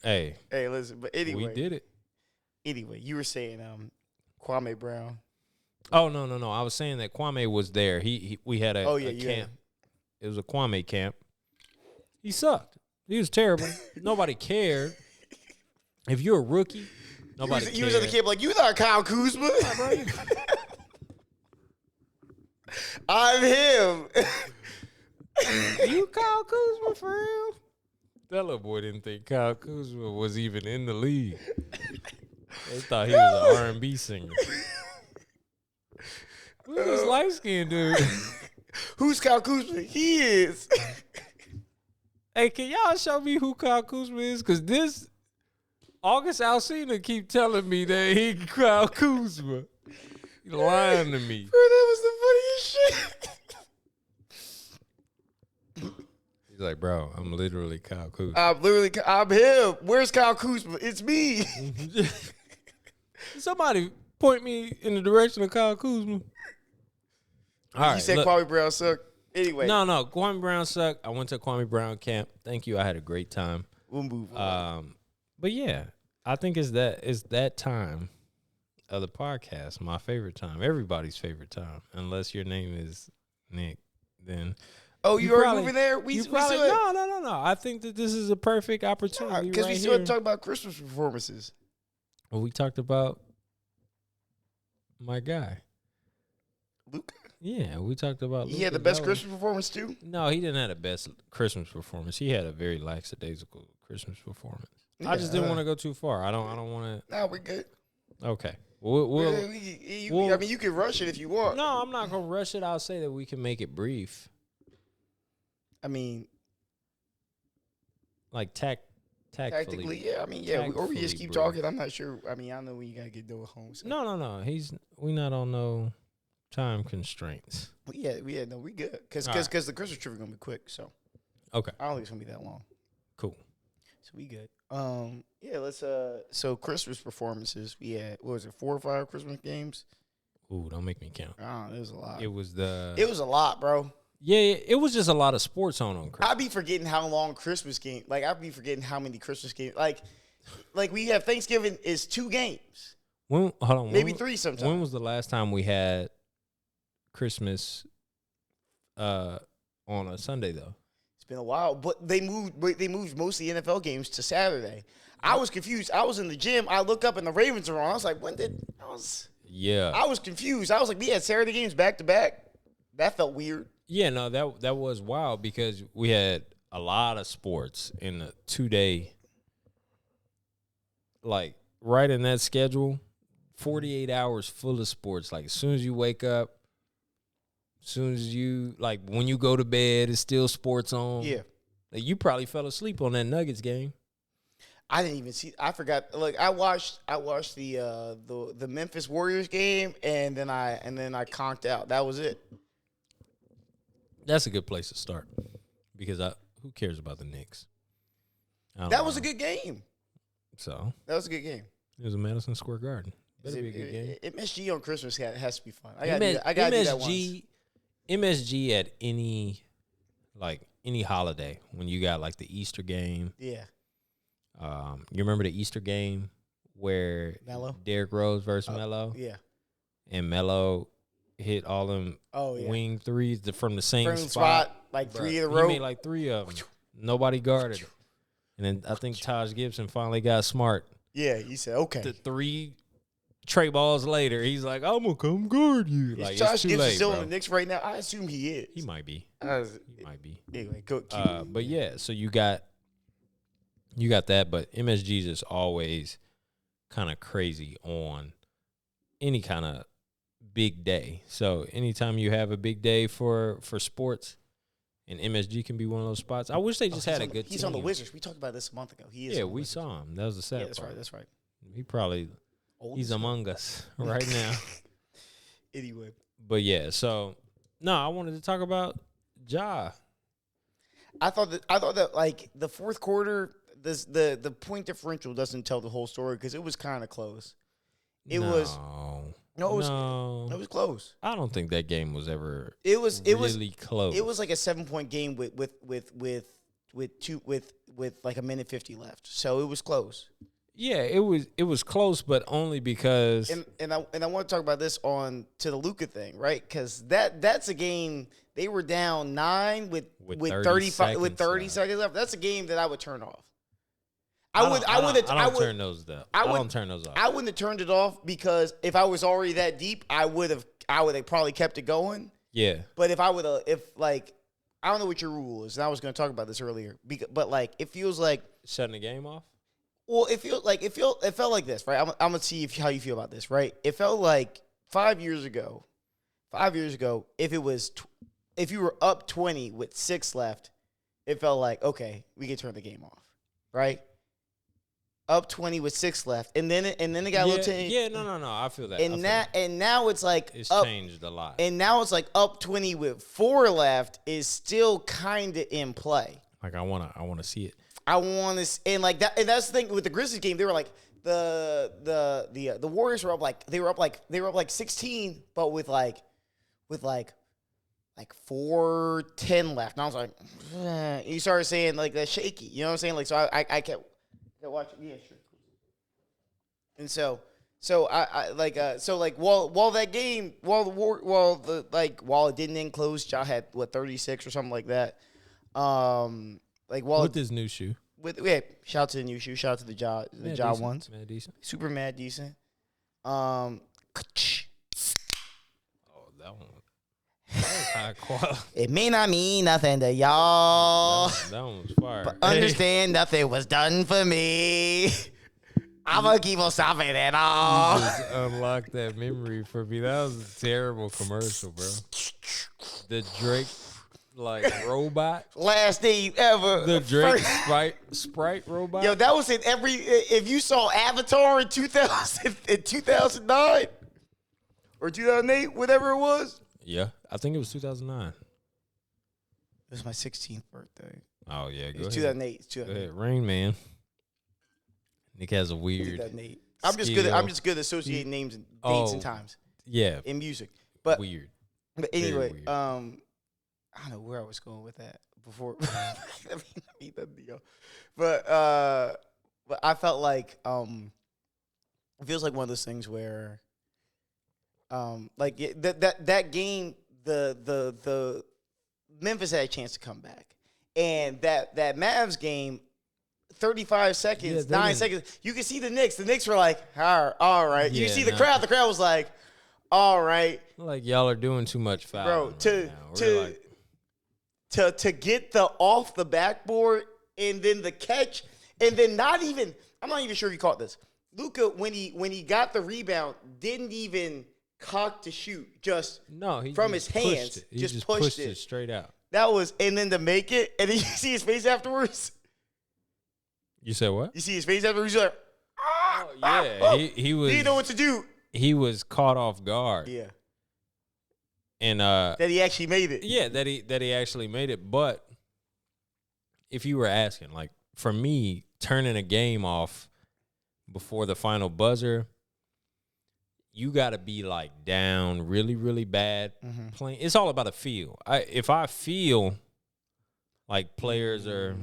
Hey, listen, but anyway. we did it. Anyway, you were saying Kwame Brown. Oh, no. I was saying that Kwame was there. We had a camp. Yeah. It was a Kwame camp. He sucked. He was terrible. Nobody cared. If you're a rookie, nobody cared. He was at the camp like, you thought Kyle Kuzma? I'm him. You Kyle Kuzma for real? That little boy didn't think Kyle Kuzma was even in the league. They thought he was an R&B singer. Who's this light-skinned dude? Who's Kyle Kuzma? He is. Hey, can y'all show me who Kyle Kuzma is? Because this August Alsina keep telling me that he Kyle Kuzma. He lying to me. Bro, that was the funniest shit. He's like, bro, I'm literally Kyle Kuzma. I'm him. Where's Kyle Kuzma? It's me. Somebody point me in the direction of Kyle Kuzma. All right, you said Kwame Brown sucked. Anyway. No, Kwame Brown sucked. I went to Kwame Brown camp. Thank you. I had a great time. We'll move on. But yeah, I think it's that time of the podcast, my favorite time, everybody's favorite time, unless your name is Nick. Then you already moving there? No. I think that this is a perfect opportunity because we still have to talk about Christmas performances. Well, we talked about my guy, Luka. Yeah, we talked about. He had the best Christmas performance too. No, he didn't have the best Christmas performance. He had a very lackadaisical Christmas performance. Yeah, I just didn't want to go too far. I don't want to. No, we're good. Okay. I mean, you can rush it if you want. No, I'm not gonna rush it. I'll say that we can make it brief. I mean, like tactfully. Yeah. I mean, yeah. Or we just keep talking. I'm not sure. I mean, I know when you gotta get done with home. So. No. We not on no time constraints. We good. Because the Christmas trip is gonna be quick. So. Okay. I don't think it's gonna be that long. Cool. So we good. Let's so Christmas performances. We had, what was it, 4 or 5 Christmas games? Ooh, don't make me count. It was a lot. It was a lot, bro. Yeah, it was just a lot of sports on Christmas. I'd be forgetting how long Christmas game. Like I'd be forgetting how many Christmas games. Like we have Thanksgiving is 2 games. Hold on, maybe 3 sometimes. When was the last time we had Christmas on a Sunday though? It's been a while, but they moved most of the NFL games to Saturday. I was confused. I was in the gym. I look up and the Ravens are on. I was like, I was confused. I was like, we had Saturday games back to back. That felt weird. Yeah, no, that was wild because we had a lot of sports in a 2-day, like right in that schedule, 48 hours full of sports. Like as soon as you wake up, as soon as you, like when you go to bed, it's still sports on. Yeah. Like, you probably fell asleep on that Nuggets game. I didn't even see. I forgot. Like I watched the Memphis Warriors game, and then I conked out. That was it. That's a good place to start because who cares about the Knicks? That was a good game. So that was a good game. It was in Madison Square Garden. Better be a good game. MSG on Christmas has to be fun. I gotta do that once. MSG at any holiday when you got like the Easter game. Yeah. You remember the Easter game where Melo? Derrick Rose versus Melo? Yeah. And Melo hit all them wing threes from the same spot. Like 3 in a row. He made like 3 of them. Nobody guarded. And then I think Taj Gibson finally got smart. Yeah, he said, okay. The 3 tray balls later, he's like, I'm going to come guard you. Like, Josh Gibson still in the Knicks right now? I assume he is. He might be. Anyway, go. But yeah, so you got that, but MSG's is always kind of crazy on any kind of big day. So anytime you have a big day for sports, and MSG can be one of those spots. I wish they just had a good team. He's on the Wizards. We talked about this a month ago. He is. Yeah, we saw him. That was the sad part. That's right. He's among us right now. Anyway. But yeah, so No, I wanted to talk about Ja. I thought that like the fourth quarter, the point differential doesn't tell the whole story because it was kind of close. It was close. I don't think that game was ever. It was close. It was like a 7-point game with like a minute 50 left. So it was close. Yeah, it was close, but only because and I want to talk about this on to the Luka thing, right? Because that's a game they were down 9 with 30 seconds left. That's a game that I would turn off. I don't turn those off. I wouldn't have turned it off because if I was already that deep, I would have probably kept it going. Yeah. But if I don't know what your rule is, and I was going to talk about this earlier, but like it feels like shutting the game off. Well, it felt like this, right? I'm gonna see how you feel about this, right? It felt like 5 years ago, if you were up 20 with 6 left, it felt like okay, we can turn the game off, right? Up 20 with 6 left, and then it got a little change. Yeah, no, I feel that. And now it's like it's changed a lot. And now it's like up 20 with 4 left is still kind of in play. Like I wanna see it. I want to, and like that, and that's the thing with the Grizzlies game. They were like the Warriors were up like they were up like 16, but with like 4:10 left. And I was like, you started saying like that shaky. You know what I'm saying? Like so, I kept watching. Yeah, sure. And so while that game, while it didn't end close, y'all had 36 or something like that. With this new shoe. Shout out to the new shoe. Shout out to the Ja ones. Mad decent. Super mad decent. Oh, that one was high quality. It may not mean nothing to y'all. That one was fire. But understand nothing was done for me. I'm going to keep on stopping it all. You just unlocked that memory for me. That was a terrible commercial, bro. The Drake robot. Last name ever. The Drake Sprite robot. Yo, that was in if you saw Avatar in 2009 or 2008, whatever it was. Yeah, I think it was 2009. It was my 16th birthday. Oh, yeah, go ahead. 2008. Go ahead. Rain Man. Nick has a weird 2008. I'm just good at associating names and dates and times. Yeah. In music. But weird. But anyway, I don't know where I was going with that before. But I felt like it feels like one of those things where that game the Memphis had a chance to come back, and that Mavs game. 35 seconds, 9 seconds. You can see the Knicks. The Knicks were like, all right. You see the crowd. The crowd was like, all right. Like y'all are doing too much fouling. Bro, to get the off the backboard and then the catch and then I'm not even sure he caught this. Luka, when he got the rebound, didn't even cock to shoot. He from his hands. He just pushed it straight out. That was, and then to make it, and then you see his face afterwards. You said what? You see his face afterwards. He's like, he was. He didn't know what to do. He was caught off guard. Yeah. And that he actually made it. Yeah, that he actually made it. But if you were asking, like for me, turning a game off before the final buzzer, you got to be like down really, really bad playing. It's all about a feel. If I feel like players are,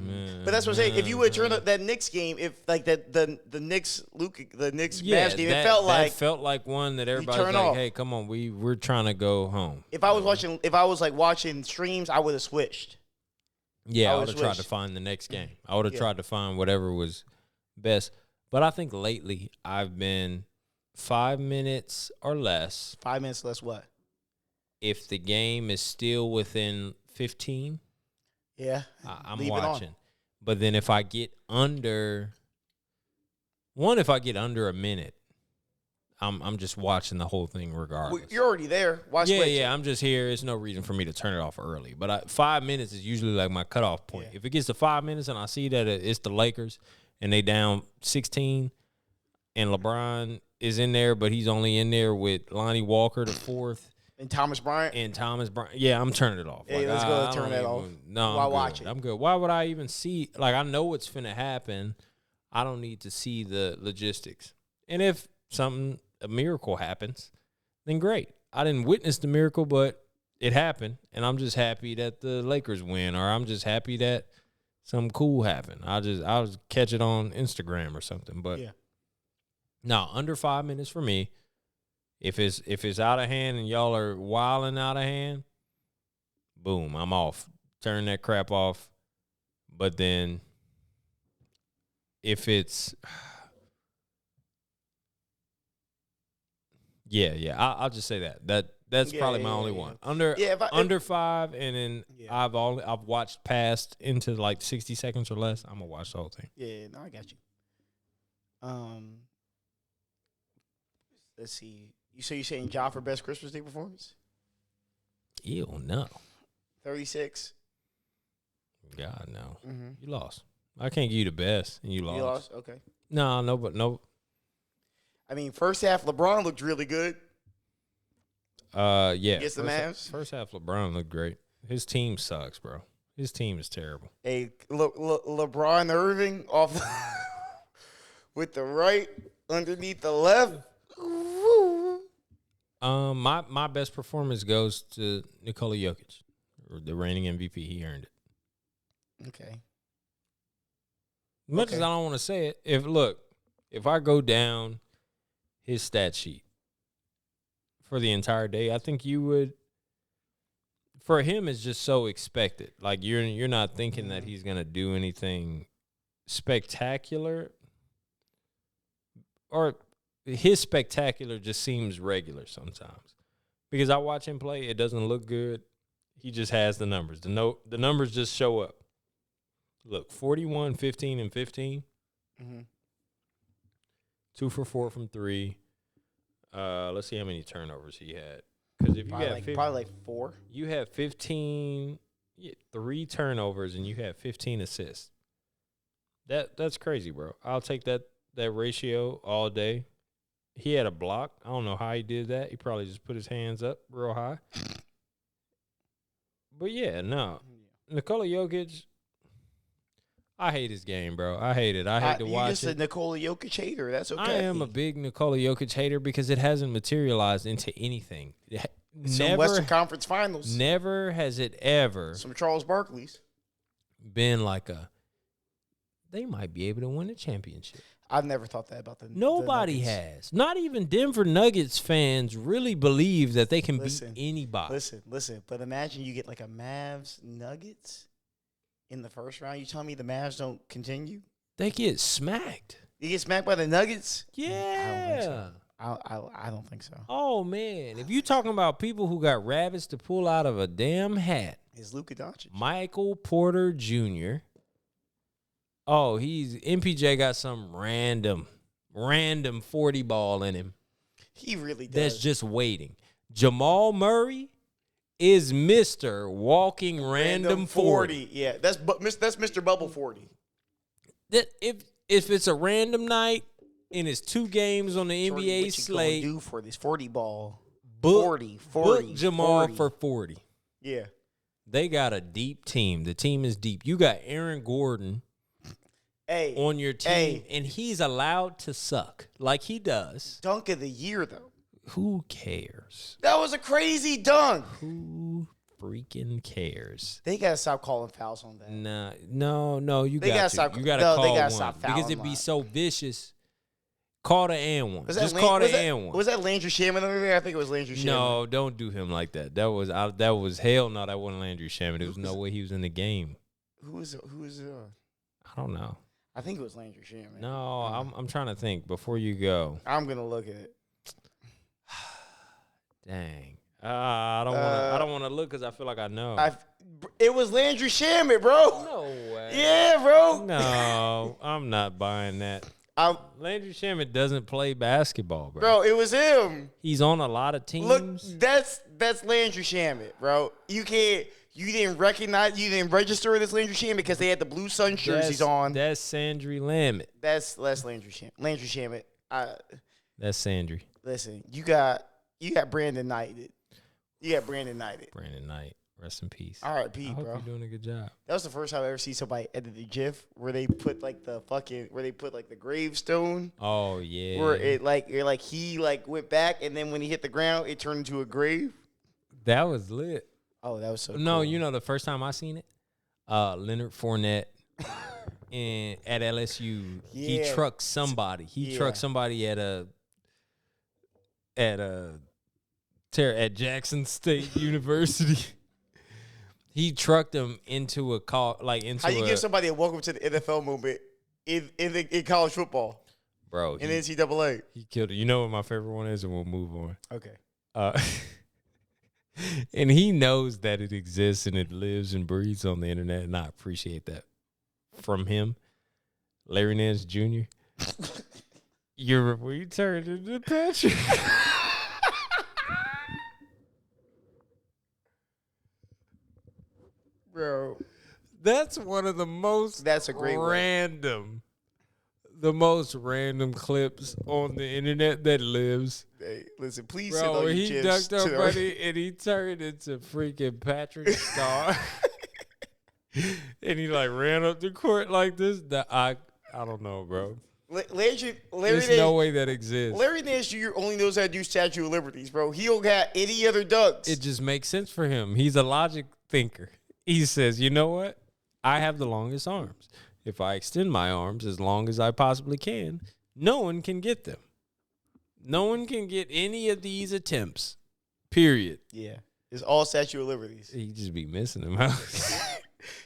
but that's what I'm saying. If you would turn up that Knicks game, if like the Knicks Mavs game, it felt like one that everybody's like, off. Hey, come on, we're trying to go home. If I was watching streams, I would have switched. Yeah, I would have tried to find the next game. I would have tried to find whatever was best. But I think lately I've been 5 minutes or less. 5 minutes less what? If the game is still within 15. Yeah, I'm watching. But then if I get under a minute, I'm just watching the whole thing regardless. Well, you're already there. Yeah, I'm just here. There's no reason for me to turn it off early. But 5 minutes is usually like my cutoff point. Yeah. If it gets to 5 minutes and I see that it's the Lakers and they down 16 and LeBron is in there, but he's only in there with Lonnie Walker the fourth, And Thomas Bryant. Yeah, I'm turning it off. Hey, like, let's go turn that off. No, Why I'm watch good. it? I'm good. Why would I even see? Like, I know what's finna happen. I don't need to see the logistics. And if a miracle happens, then great. I didn't witness the miracle, but it happened, and I'm just happy that the Lakers win, or I'm just happy that something cool happened. I'll catch it on Instagram or something. But no, under 5 minutes for me. If it's out of hand and y'all are wilding out of hand, boom, I'm off. Turn that crap off. But then if it's I'll just say that's probably my only one. Under 5, and then I've watched past into like 60 seconds or less. I'm gonna watch the whole thing. Yeah, no, I got you. Let's see. You're saying Ja for best Christmas Day performance? Ew, no. 36. God, no. Mm-hmm. You lost. I can't give you the best, and you lost. You lost? Okay. No. I mean, first half, LeBron looked really good. Yeah. Against the Mavs? First half, LeBron looked great. His team sucks, bro. His team is terrible. Hey, LeBron Irving off with the right underneath the left. My best performance goes to Nikola Jokic, the reigning MVP. He earned it. Okay. Much as I don't want to say it, if I go down his stat sheet for the entire day, I think you would. For him, it's just so expected. Like you're not thinking that he's gonna do anything spectacular, or his spectacular just seems regular sometimes. Because I watch him play, it doesn't look good. He just has the numbers. The numbers just show up. Look, 41, 15, and 15. Mm-hmm. 2 for 4 from 3. Let's see how many turnovers he had. Because if you probably like 4. You have 15, 3 turnovers, and you have 15 assists. That's crazy, bro. I'll take that ratio all day. He had a block. I don't know how he did that. He probably just put his hands up real high. But yeah, no. Nikola Jokic, I hate his game, bro. I hate it. I hate to watch it. You're just a Nikola Jokic hater. That's okay. I am a big Nikola Jokic hater because it hasn't materialized into anything. Some Western Conference Finals. Never has it ever. Some Charles Barkley's. Been like they might be able to win a championship. I've never thought that about the Nobody has. Not even Denver Nuggets fans really believe that they can beat anybody. Listen. But imagine you get like a Mavs Nuggets in the first round. You telling me the Mavs don't continue? They get smacked. You get smacked by the Nuggets? Yeah. I don't think so. Oh, man. If you talking about people who got rabbits to pull out of a damn hat. It's Luka Doncic. Michael Porter Jr. Oh, MPJ got some random 40 ball in him. He really does. That's just waiting. Jamal Murray is Mr. Walking Random 40. Yeah, that's Mr. Bubble 40. That if it's a random night and it's 2 games on the NBA slate, do for this 40 ball? Book 40 Jamal 40. for 40. Yeah. They got a deep team. The team is deep. You got Aaron Gordon on your team, and he's allowed to suck like he does. Dunk of the year, though. Who cares? That was a crazy dunk. Who freaking cares? They gotta stop calling fouls on that. No. You gotta stop. You gotta call one stop because it'd be so vicious. Call the and one. Just call the and one. Was that Landry Shaman over there? I think it was Landry Shaman. No, don't do him like that. That was hell no. That wasn't Landry Shaman. There was no way he was in the game. Who was it? I don't know. I think it was Landry Shaman. No, I'm trying to think before you go. I'm gonna look at it. Dang. I don't want to look because I feel like I know. It was Landry Shaman, bro. No way. Yeah, bro. No, I'm not buying that. Landry Shaman doesn't play basketball, bro. Bro, it was him. He's on a lot of teams. Look, that's Landry Shaman, bro. You didn't register it as Landry Shaman because they had the Blue Sun jerseys on. That's Sandry Lamet. That's Landry Shaman. Landry Shaman. That's Sandry. Listen, you got Brandon Knight. Yeah, Brandon Knight. Brandon Knight, rest in peace. R.I.P. I hope bro. you're doing a good job. That was the first time I ever see somebody edit the GIF where they put like the gravestone. Oh yeah. Where he went back and then when he hit the ground, it turned into a grave. That was lit. Oh, that was so. No, cool. you know the first time I seen it, Leonard Fournette, at LSU, he trucked somebody. He trucked somebody at Jackson State University. He trucked him into a call, like into. How you give somebody a welcome to the NFL moment in college football, bro? In NCAA, he killed it. You know what my favorite one is, and we'll move on. Okay. And he knows that it exists and it lives and breathes on the internet, and I appreciate that from him. Larry Nance Jr. You're returned into Patrick. Bro, that's one of the most. That's a great random. The most random clips on the internet that lives. Hey, listen, please bro, send all your he GIFs dunked on Buddy and he turned into freaking Patrick Star. And he like ran up the court like this. I don't know, bro. Larry There's no way that exists. Larry Nance Jr. only knows how to do Statue of Liberties, bro. He don't got any other dunks. It just makes sense for him. He's a logic thinker. He says, you know what? I have the longest arms. If I extend my arms as long as I possibly can, no one can get them. No one can get any of these attempts, period. Yeah. It's all Statue of Liberties. He just be missing them out.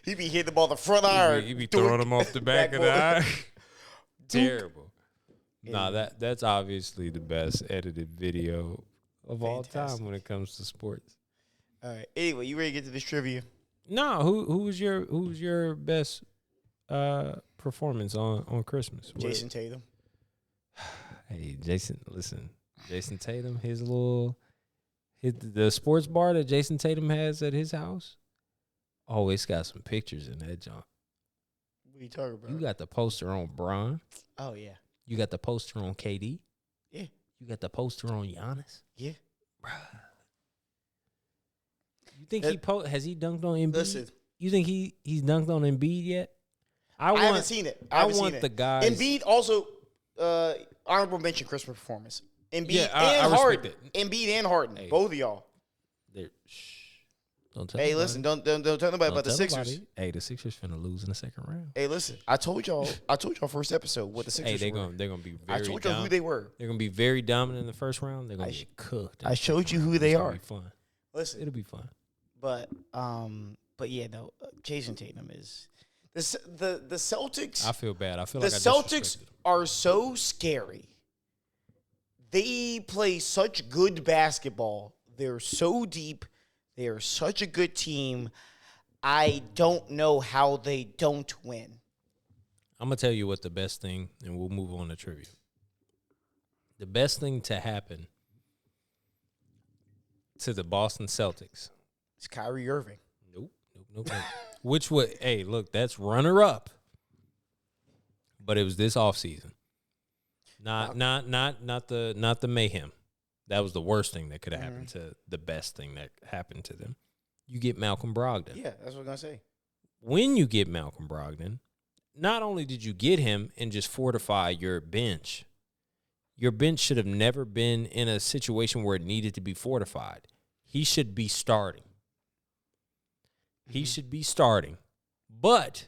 He be hitting them on the front iron. He be throwing them off the back of the eye. Terrible. Nah, that's obviously the best edited video of all time when it comes to sports. All right. Anyway, you ready to get to this trivia? No, who was your best performance on Christmas? Jason Tatum. Hey, Jason, listen. Jason Tatum, the sports bar that Jason Tatum has at his house. Oh, it's got some pictures in that junk. What are you talking about? You got the poster on Bron. Oh, yeah. You got the poster on KD. Yeah. You got the poster on Giannis. Yeah. Bruh. You think has he dunked on Embiid? Listen. You think he's dunked on Embiid yet? I haven't seen it. I want the guys. Embiid also honorable mention Christmas performance. Embiid I and Harden. respect Embiid and Harden. Hey. Both of y'all. Don't tell Hey, nobody. listen, don't tell nobody about the Sixers. Nobody. Hey, the Sixers finna lose in the second round. Hey, listen, I told y'all first episode what the Sixers Hey, were. they're gonna be very. I told y'all who they were. They're gonna be very dominant in the first round. They're gonna get cooked. I showed you who they are. It'll be fun. Listen, It'll be fun. But yeah, no. Jason Tatum is the Celtics. I feel bad. I feel the like Celtics are so scary. They play such good basketball. They're so deep. They are such a good team. I don't know how they don't win. I'm going to tell you what the best thing, and we'll move on to trivia. The best thing to happen to the Boston Celtics. It's Kyrie Irving. Nope. Which would, hey, look, that's runner-up. But it was this offseason. Not the mayhem. That was the worst thing that could have happened to the best thing that happened to them. You get Malcolm Brogdon. Yeah, that's what I'm going to say. When you get Malcolm Brogdon, not only did you get him and just fortify your bench should have never been in a situation where it needed to be fortified. He should be starting. He should be starting. But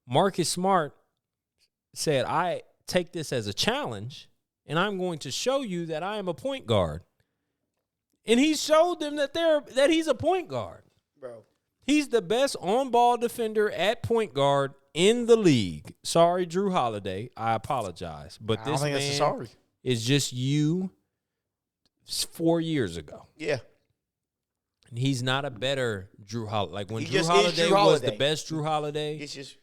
Marcus Smart said, I take this as a challenge, and I'm going to show you that I am a point guard. And he showed them that he's a point guard. Bro. He's the best on-ball defender at point guard in the league. Sorry, Drew Holiday. I apologize. But this man is just you 4 years ago. Yeah. And he's not a better Drew Holiday. Like when Drew Holiday was the best Drew Holiday, it's just,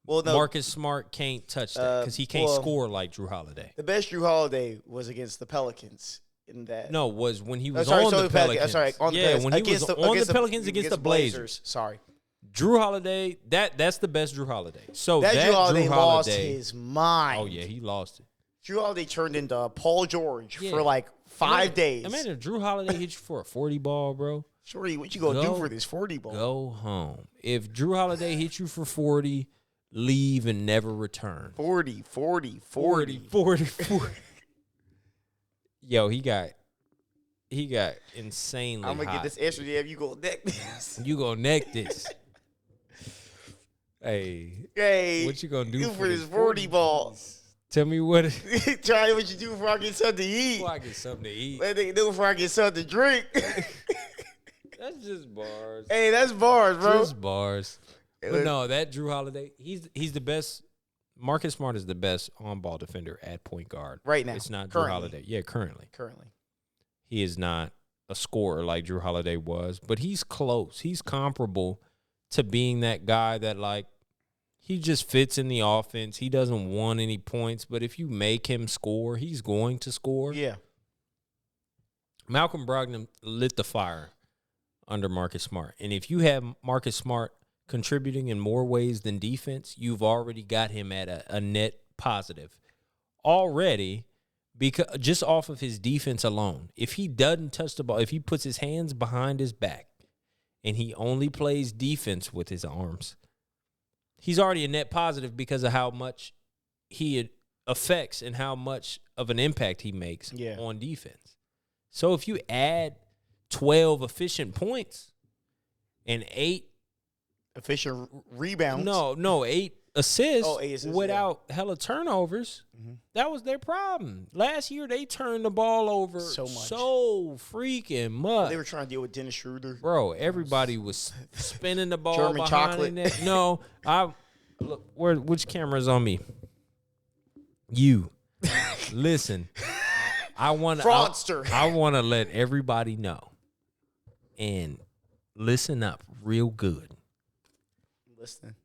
well, no, Marcus Smart can't touch that because he can't score like Drew Holiday. The best Drew Holiday was against the Pelicans. In that. No, was when he was on the Pelicans. On the Pelicans. When he was on the Pelicans against the Blazers. Sorry. Drew Holiday, that's the best Drew Holiday. So that Drew Holiday lost his mind. Oh, yeah, he lost it. Drew Holiday turned into Paul George for like 5 days. Imagine if Drew Holiday hit you for a 40 ball, bro. Shorty, what you gonna do for this 40 ball? Go home. If Drew Holiday hit you for 40, leave and never return. 40. Yo, he got insanely I'm gonna hot. get this extra jab. You gonna neck this. You gonna neck this. Hey, what you gonna do for this 40 ball? Tell me what. Try what you do before I get something to eat. Before I get something to eat. What they do before I get something to drink. That's just bars. Hey, that's bars, bro. Just bars. But no, that Drew Holiday, he's the best. Marcus Smart is the best on-ball defender at point guard. Right now. It's not currently. Drew Holiday. Yeah, currently. Currently. He is not a scorer like Drew Holiday was, but he's close. He's comparable to being that guy that, like, he just fits in the offense. He doesn't want any points, but if you make him score, he's going to score. Yeah. Malcolm Brogdon lit the fire under Marcus Smart. And if you have Marcus Smart contributing in more ways than defense, you've already got him at a net positive already, because just off of his defense alone. If he doesn't touch the ball, if he puts his hands behind his back and he only plays defense with his arms, he's already a net positive because of how much he affects and how much of an impact he makes on defense. So if you add 12 efficient points and 8 efficient rebounds. No, 8 assists, 8 assists without hella turnovers, that was their problem. Last year, they turned the ball over so freaking much. They were trying to deal with Dennis Schroeder. Bro, everybody was spinning the ball German behind chocolate. the net. No, look, which camera's on me? You. Listen, fraudster. I want to let everybody know and listen up real good. Listening.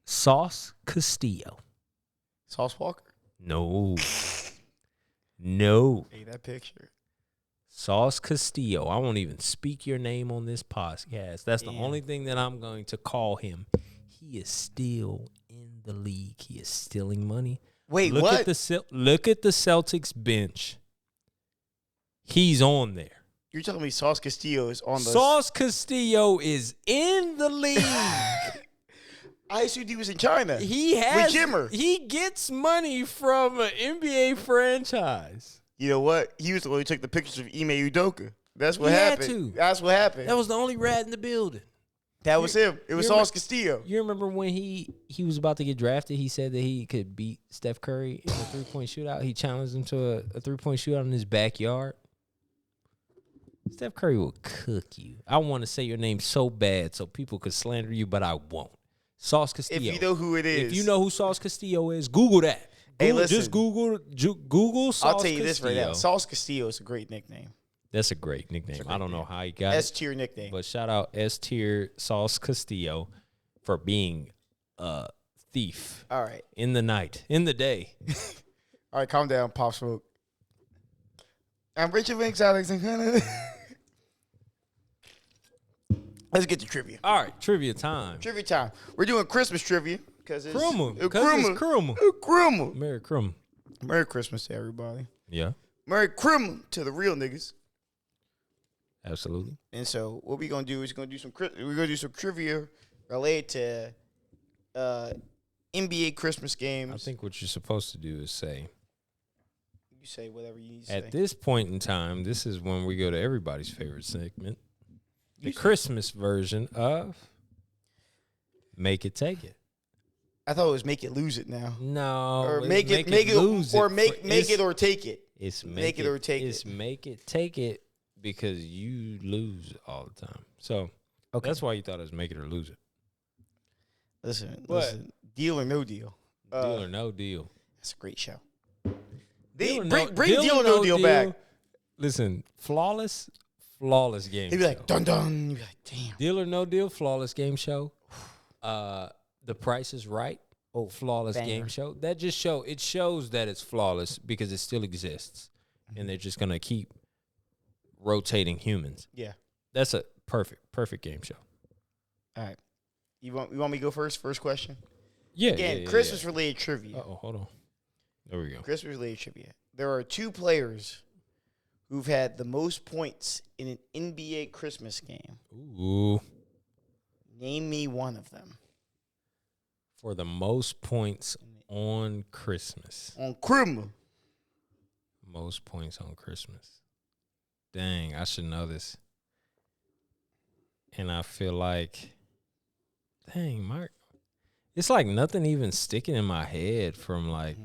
Sauce Castillo. Sauce Walker? No. Hey, that picture. Sauce Castillo. I won't even speak your name on this podcast. That's the only thing that I'm going to call him. He is still in the league. He is stealing money. Wait, look what? Look at the Celtics bench. He's on there. You're telling me Sauce Castillo is on the... Sauce Castillo is in the league. I assumed he was in China. He has... with Jimmer. He gets money from an NBA franchise. You know what? He was the one who took the pictures of Ime Udoka. That's what He had happened. to. That's what happened. That was the only rat in the building. That was him. It was Sauce Castillo. You remember when he was about to get drafted, he said that he could beat Steph Curry in a three-point shootout? He challenged him to a three-point shootout in his backyard. Steph Curry will cook you. I want to say your name so bad so people could slander you, but I won't. Sauce Castillo. If you know who it is. If you know who Sauce Castillo is, Google that. Hey, listen. Just Google Sauce Castillo. I'll tell you this right now. Sauce Castillo is a great nickname. That's a great nickname. I don't know how he got S-tier nickname. But shout out S-tier Sauce Castillo for being a thief. All right. In the night. In the day. All right, calm down, Pop Smoke. I'm Richard Winks, Alex and Hannah. Let's get to trivia. All right, trivia time. Trivia time. We're doing Christmas trivia because it's Krumma. Krumma. Merry Krum. Merry Christmas to everybody. Yeah. Merry Krum to the real niggas. Absolutely. And so what we're gonna do is we're gonna do some trivia related to NBA Christmas games. I think what you're supposed to do is say. You say whatever you need to say. At this point in time, this is when we go to everybody's favorite segment. The Christmas version of Make It Take It. I thought it was Make It Lose It now. No. Or make it lose it. Or make it or take it. It's make it or take it. It's make it take it because you lose all the time. So that's why you thought it was make it or lose it. Listen. Deal or no deal. Deal or no deal. That's a great show. Bring Deal or No Deal back. Listen, flawless game. He'd be like, dun dun. You'd be like, damn. Deal or No Deal, flawless game show. The Price is Right. Oh, flawless game show. That just shows that it's flawless because it still exists, and they're just gonna keep rotating humans. Yeah, that's a perfect game show. All right, you want me to go first? First question. Yeah. Again, Christmas related trivia. Oh, hold on. There we go. Christmas related trivia. There are 2 players who've had the most points in an NBA Christmas game. Ooh. Name me one of them. For the most points on Christmas. On Christmas. Most points on Christmas. Dang, I should know this. And I feel like, dang, Mark. It's like nothing even sticking in my head from like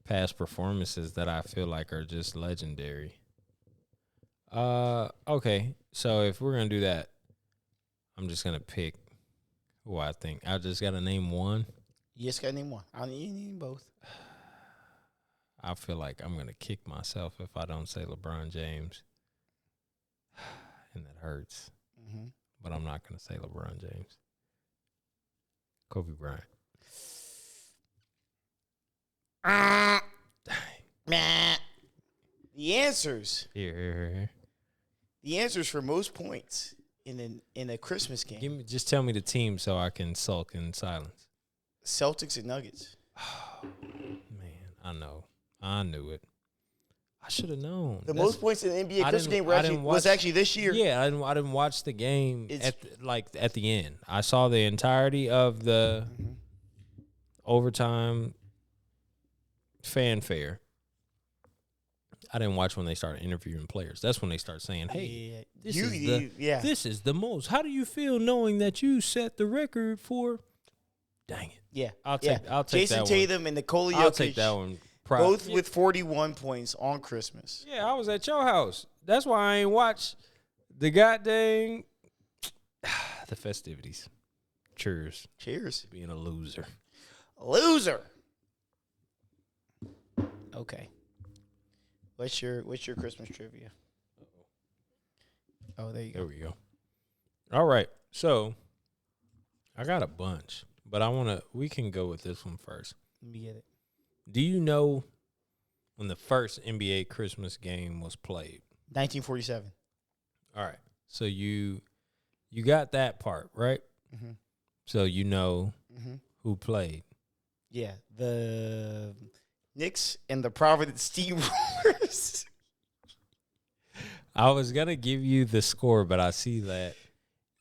past performances that I feel like are just legendary. Okay. So if we're gonna do that, I'm just gonna pick who I think. I just gotta name one. You just gotta name one. I don't need you name both. I feel like I'm gonna kick myself if I don't say LeBron James. And that hurts. Mm-hmm. But I'm not gonna say LeBron James. Kobe Bryant. Dang. The answers. Here. The answers for most points in a Christmas game. Just tell me the team so I can sulk in silence. Celtics and Nuggets. Man, I knew it. I should have known. The most points in the NBA Christmas game was actually this year. Yeah, I didn't watch the game at the end. I saw the entirety of the overtime fanfare. I didn't watch when they started interviewing players. That's when they start saying, "Hey, this is the most. How do you feel knowing that you set the record for?" Dang it. Yeah, I'll take Jason that Tatum one. and Nikola Jokic. I'll take that one. Both with 41 points on Christmas. Yeah, I was at your house. That's why I ain't watch the goddamn the festivities. Cheers. Cheers. Being a loser. Loser. Okay. What's your Christmas trivia? Oh, there you go. There we go. All right. So I got a bunch, but we can go with this one first. Let me get it. Do you know when the first NBA Christmas game was played? 1947. All right. So you got that part, right? Mm-hmm. So you know who played. Yeah, the Knicks and the Providence Steamrollers. I was going to give you the score, but I see that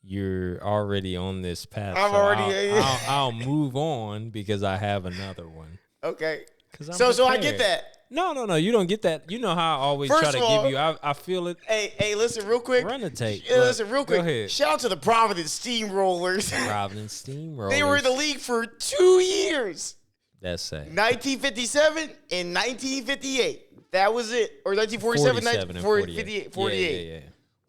you're already on this path. I'll move on because I have another one. Okay. So I get that. No. You don't get that. You know how I always try to give you. I feel it. Hey, listen real quick. Run the tape. Listen real quick. Go ahead. Shout out to the Providence Steamrollers. Providence Steamrollers. They were in the league for 2 years. That's sad. 1957 and 1958. That was it. Or 1947, 1948. 48. Yeah.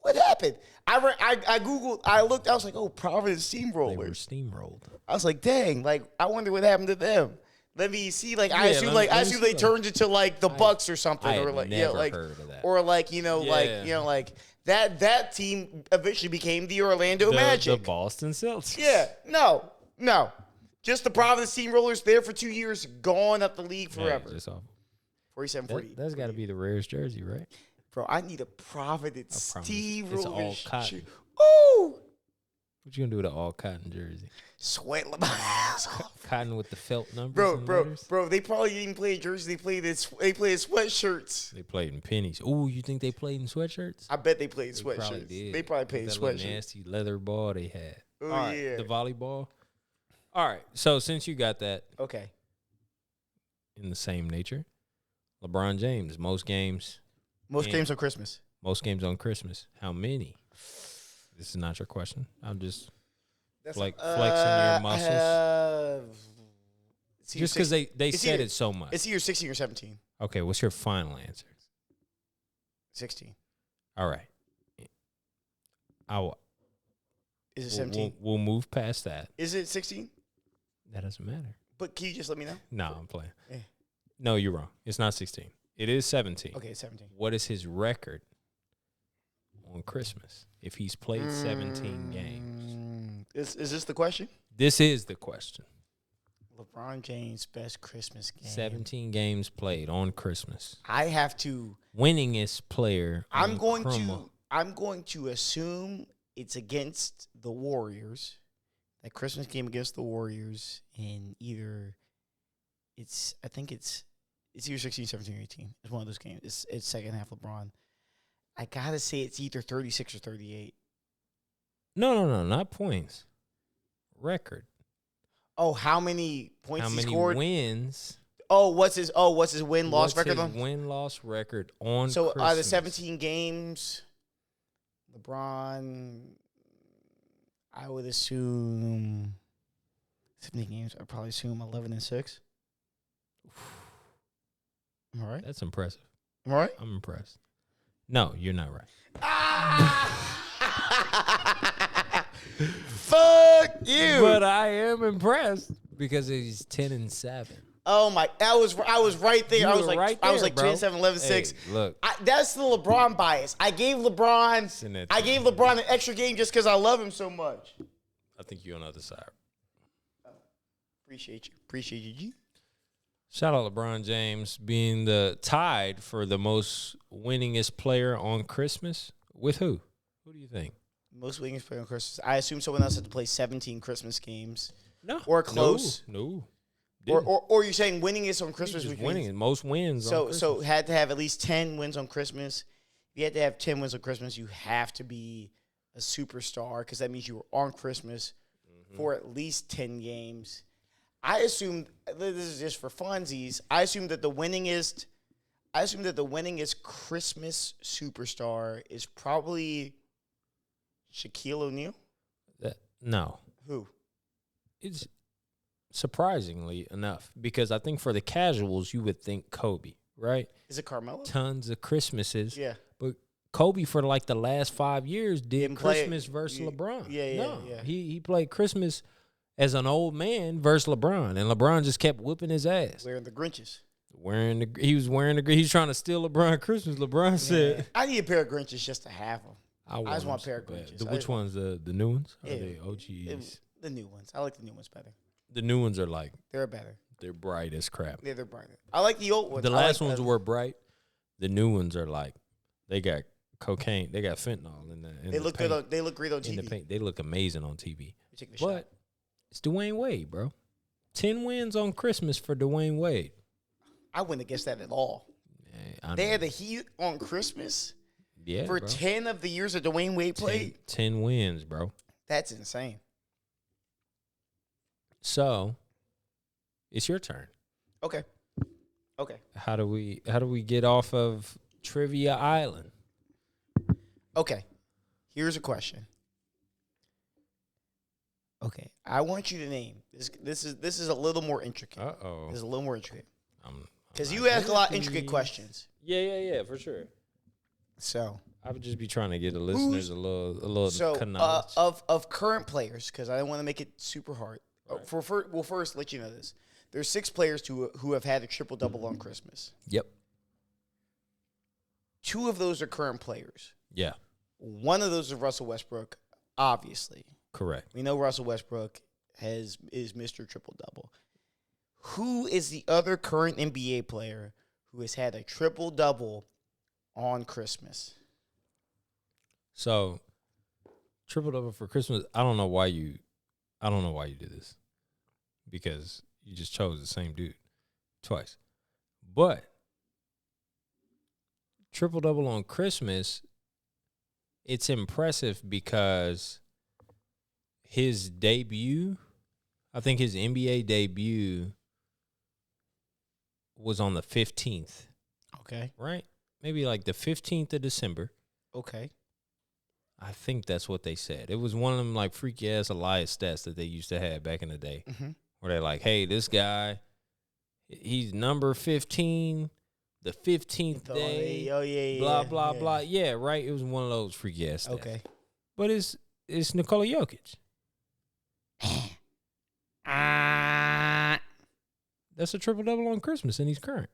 What happened? I Googled, I looked, I was like, oh, Providence Steamrollers. They were steamrolled. I was like, dang, like, I wonder what happened to them. Let me see, like, I assume they turned into like the Bucks or something, I or like, never like, heard of that. or like, like that team eventually became the Orlando Magic, the Boston Celtics. Yeah, no, just the Providence Steamrollers there for 2 years, gone up the league forever. Yeah, just off. 47, 48. That's got to be the rarest jersey, right? Bro, I need a Providence Steamrollers. It's all cotton. Ooh. What you gonna do with an all cotton jersey? Sweat my ass off. Cotton with the felt numbers. Bro. They probably didn't play in jerseys. They played in sweatshirts. They played in pennies. Ooh, you think they played in sweatshirts? I bet they played in sweatshirts. They probably played in sweatshirts. Nasty leather ball they had. Oh, all right, yeah. the volleyball. All right. So since you got that, okay, in the same nature, LeBron James, most games on Christmas. Most games on Christmas. How many? This is not your question. I'm just flexing your muscles. Just because they said it so much. It's either 16 or 17. Okay, what's your final answer? 16. All right. Is it 17? We'll move past that. Is it 16? That doesn't matter. But can you just let me know? No, I'm playing. Yeah. No, you're wrong. It's not 16. It is 17. Okay, it's 17. What is his record on Christmas if he's played 17 games? Is this the question? This is the question. LeBron James' best Christmas game. 17 games played on Christmas. I have to. Winningest player. I'm going to assume it's against the Warriors. That Christmas game against the Warriors, and either it's either 16, 17, or 18. It's one of those games. It's second half LeBron. I gotta say it's either 36 or 38. No, not points. Record. Oh, how many points How he many scored? Wins? What's his win-loss record on? Win-loss record on So Christmas? out of 17 games, LeBron, I would assume 17 games. I'd probably assume 11-6. Am I right? That's impressive. Am I right? I'm impressed. No, you're not right. Fuck you! But I am impressed because he's 10-7. Oh my! I was right there. You I was were like right I was there, like bro. 27, 11, 6. Hey, look. That's the LeBron bias. I gave LeBron an extra game just because I love him so much. I think you're on the other side. Appreciate you, G. Shout out LeBron James being the tied for the most winningest player on Christmas. With who? Who do you think? Most winningest player on Christmas. I assume someone else had to play 17 Christmas games. No. Or close. No. Or you're saying winningest on Christmas? Which winning, most wins. So had to have at least 10 wins on Christmas. If you had to have 10 wins on Christmas, you have to be a superstar because that means you were on Christmas for at least 10 games. I assume this is just for funsies. I assume that the winningest Christmas superstar is probably Shaquille O'Neal. No. Who? It's surprisingly enough because I think for the casuals you would think Kobe, right? Is it Carmelo? Tons of Christmases. Yeah. But Kobe for like the last 5 years did Christmas versus Yeah. LeBron. Yeah. He played Christmas as an old man versus LeBron, and LeBron just kept whooping his ass. Wearing the Grinches. He was trying to steal LeBron Christmas. LeBron said, I need a pair of Grinches just to have them. I just want a pair of Grinches. Which ones? The new ones? Or Yeah. the OGs? The new ones. I like the new ones better. The new ones are like, They're better. they're bright as crap. Yeah, they're brighter. I like the old ones. The last ones were bright. The new ones are like, they got cocaine. They got fentanyl in the They look paint. good. They look great on In the TV. paint. They look amazing on TV. Taking a But shot. it's Dwayne Wade, bro. 10 wins on Christmas for Dwayne Wade. I wouldn't have guessed that at all. They had the Heat on Christmas for 10 of the years that Dwayne Wade played. 10 wins, bro. That's insane. So, it's your turn. Okay. How do we get off of Trivia Island? Okay. Here's a question. Okay, I want you to name this. This is a little more intricate. This is a little more intricate because you ask a lot of intricate questions. Yeah, for sure. So I would just be trying to get the listeners a little so knowledge. of current players because I don't want to make it super hard. Right. We'll first let you know this. There's 6 players who have had a triple double on Christmas. Yep. 2 of those are current players. Yeah. One of those is Russell Westbrook, obviously. Correct. We know Russell Westbrook is Mr. Triple Double. Who is the other current NBA player who has had a triple double on Christmas? So, triple double for Christmas. I don't know why you did this because you just chose the same dude twice. But triple double on Christmas, it's impressive because his debut, I think his NBA debut was on the 15th. Okay. Right? Maybe like the 15th of December. Okay. I think that's what they said. It was one of them like freaky ass Elias stats that they used to have back in the day. Mm-hmm. Where they're like, hey, this guy, he's number 15, the 15th day. Oh, yeah. Blah, blah. Yeah, right? It was one of those freaky ass stats. Okay. But it's Nikola Jokic. That's a triple-double on Christmas, and he's current.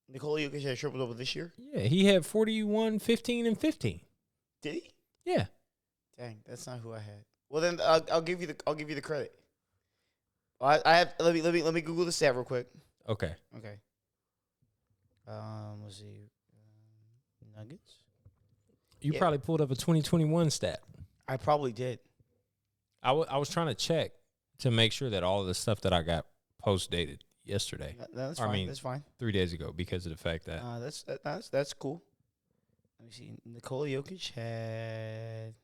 Nikola Jokic had a triple-double this year? Yeah, he had 41, 15, and 15. Did he? Yeah. Dang, that's not who I had. Well, then I'll give you the credit. I have let me Google the stat real quick. Okay. Let's see. Nuggets. You probably pulled up a 2021 stat. I probably did. I was trying to check to make sure that all of the stuff that I got post-dated yesterday. That's fine. That's fine. 3 days ago because of the fact that That's cool. Let me see. Nikola Jokic had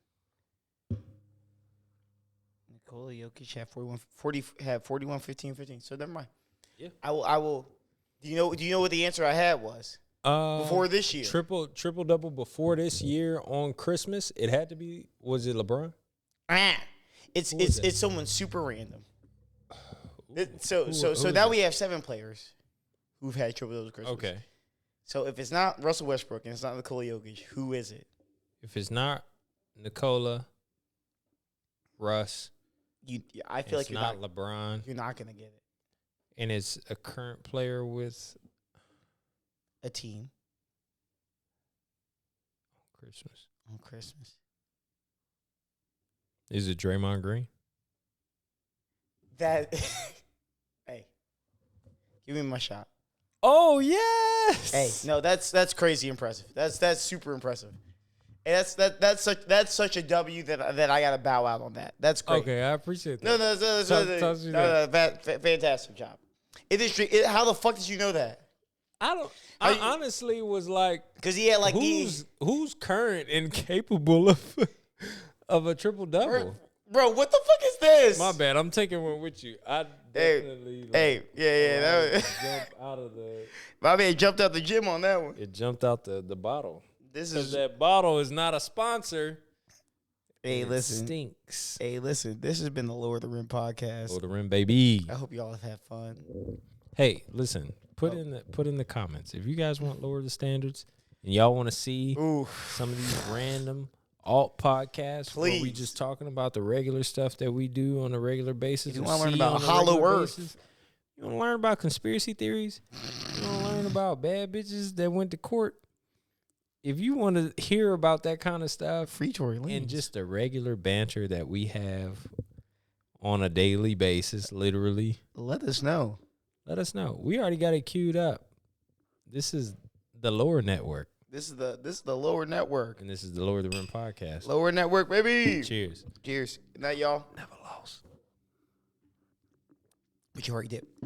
41, 15, 15. So never mind. Yeah. I will. Do you know what the answer I had was? Before this year. Triple double before this year on Christmas. It had to be. Was it LeBron? It's someone super random. So now we have 7 players who've had triple doubles Christmas. Okay. So if it's not Russell Westbrook and it's not Nikola Jokic, who is it? If it's not Nikola, Russ, I feel like you're not LeBron. You're not gonna get it. And it's a current player with a team on Christmas. Is it Draymond Green? That hey, give me my shot. Oh yes. Hey, no, that's crazy impressive. That's super impressive. And that's such a W that I gotta bow out on that. That's great. Okay, I appreciate that. No, fantastic job. How the fuck did you know that? I honestly was like, because he had like who's current and capable of a triple double. Bro, what the fuck is this? My bad. I'm taking one with you. I definitely jumped out of the. My man jumped out the gym on that one. It jumped out the bottle. That bottle is not a sponsor. Hey, listen. Stinks. Hey, listen. This has been the Lower the Rim podcast. Lower the Rim, baby. I hope y'all have had fun. Hey, listen. Put in the comments if you guys want Lower the Standards and y'all want to see some of these random alt podcasts where we just talking about the regular stuff that we do on a regular basis. You want to learn about Hollow Earth? You want to learn about conspiracy theories? You want to learn about bad bitches that went to court? If you want to hear about that kind of stuff, free Tory Lanez, and just the regular banter that we have on a daily basis, literally, let us know. Let us know. We already got it queued up. This is the Lower Network. This is the Lower Network. And this is the Lower the Rim podcast. Lower Network, baby. Cheers. Cheers. Good night, y'all. Never lost. But you already did.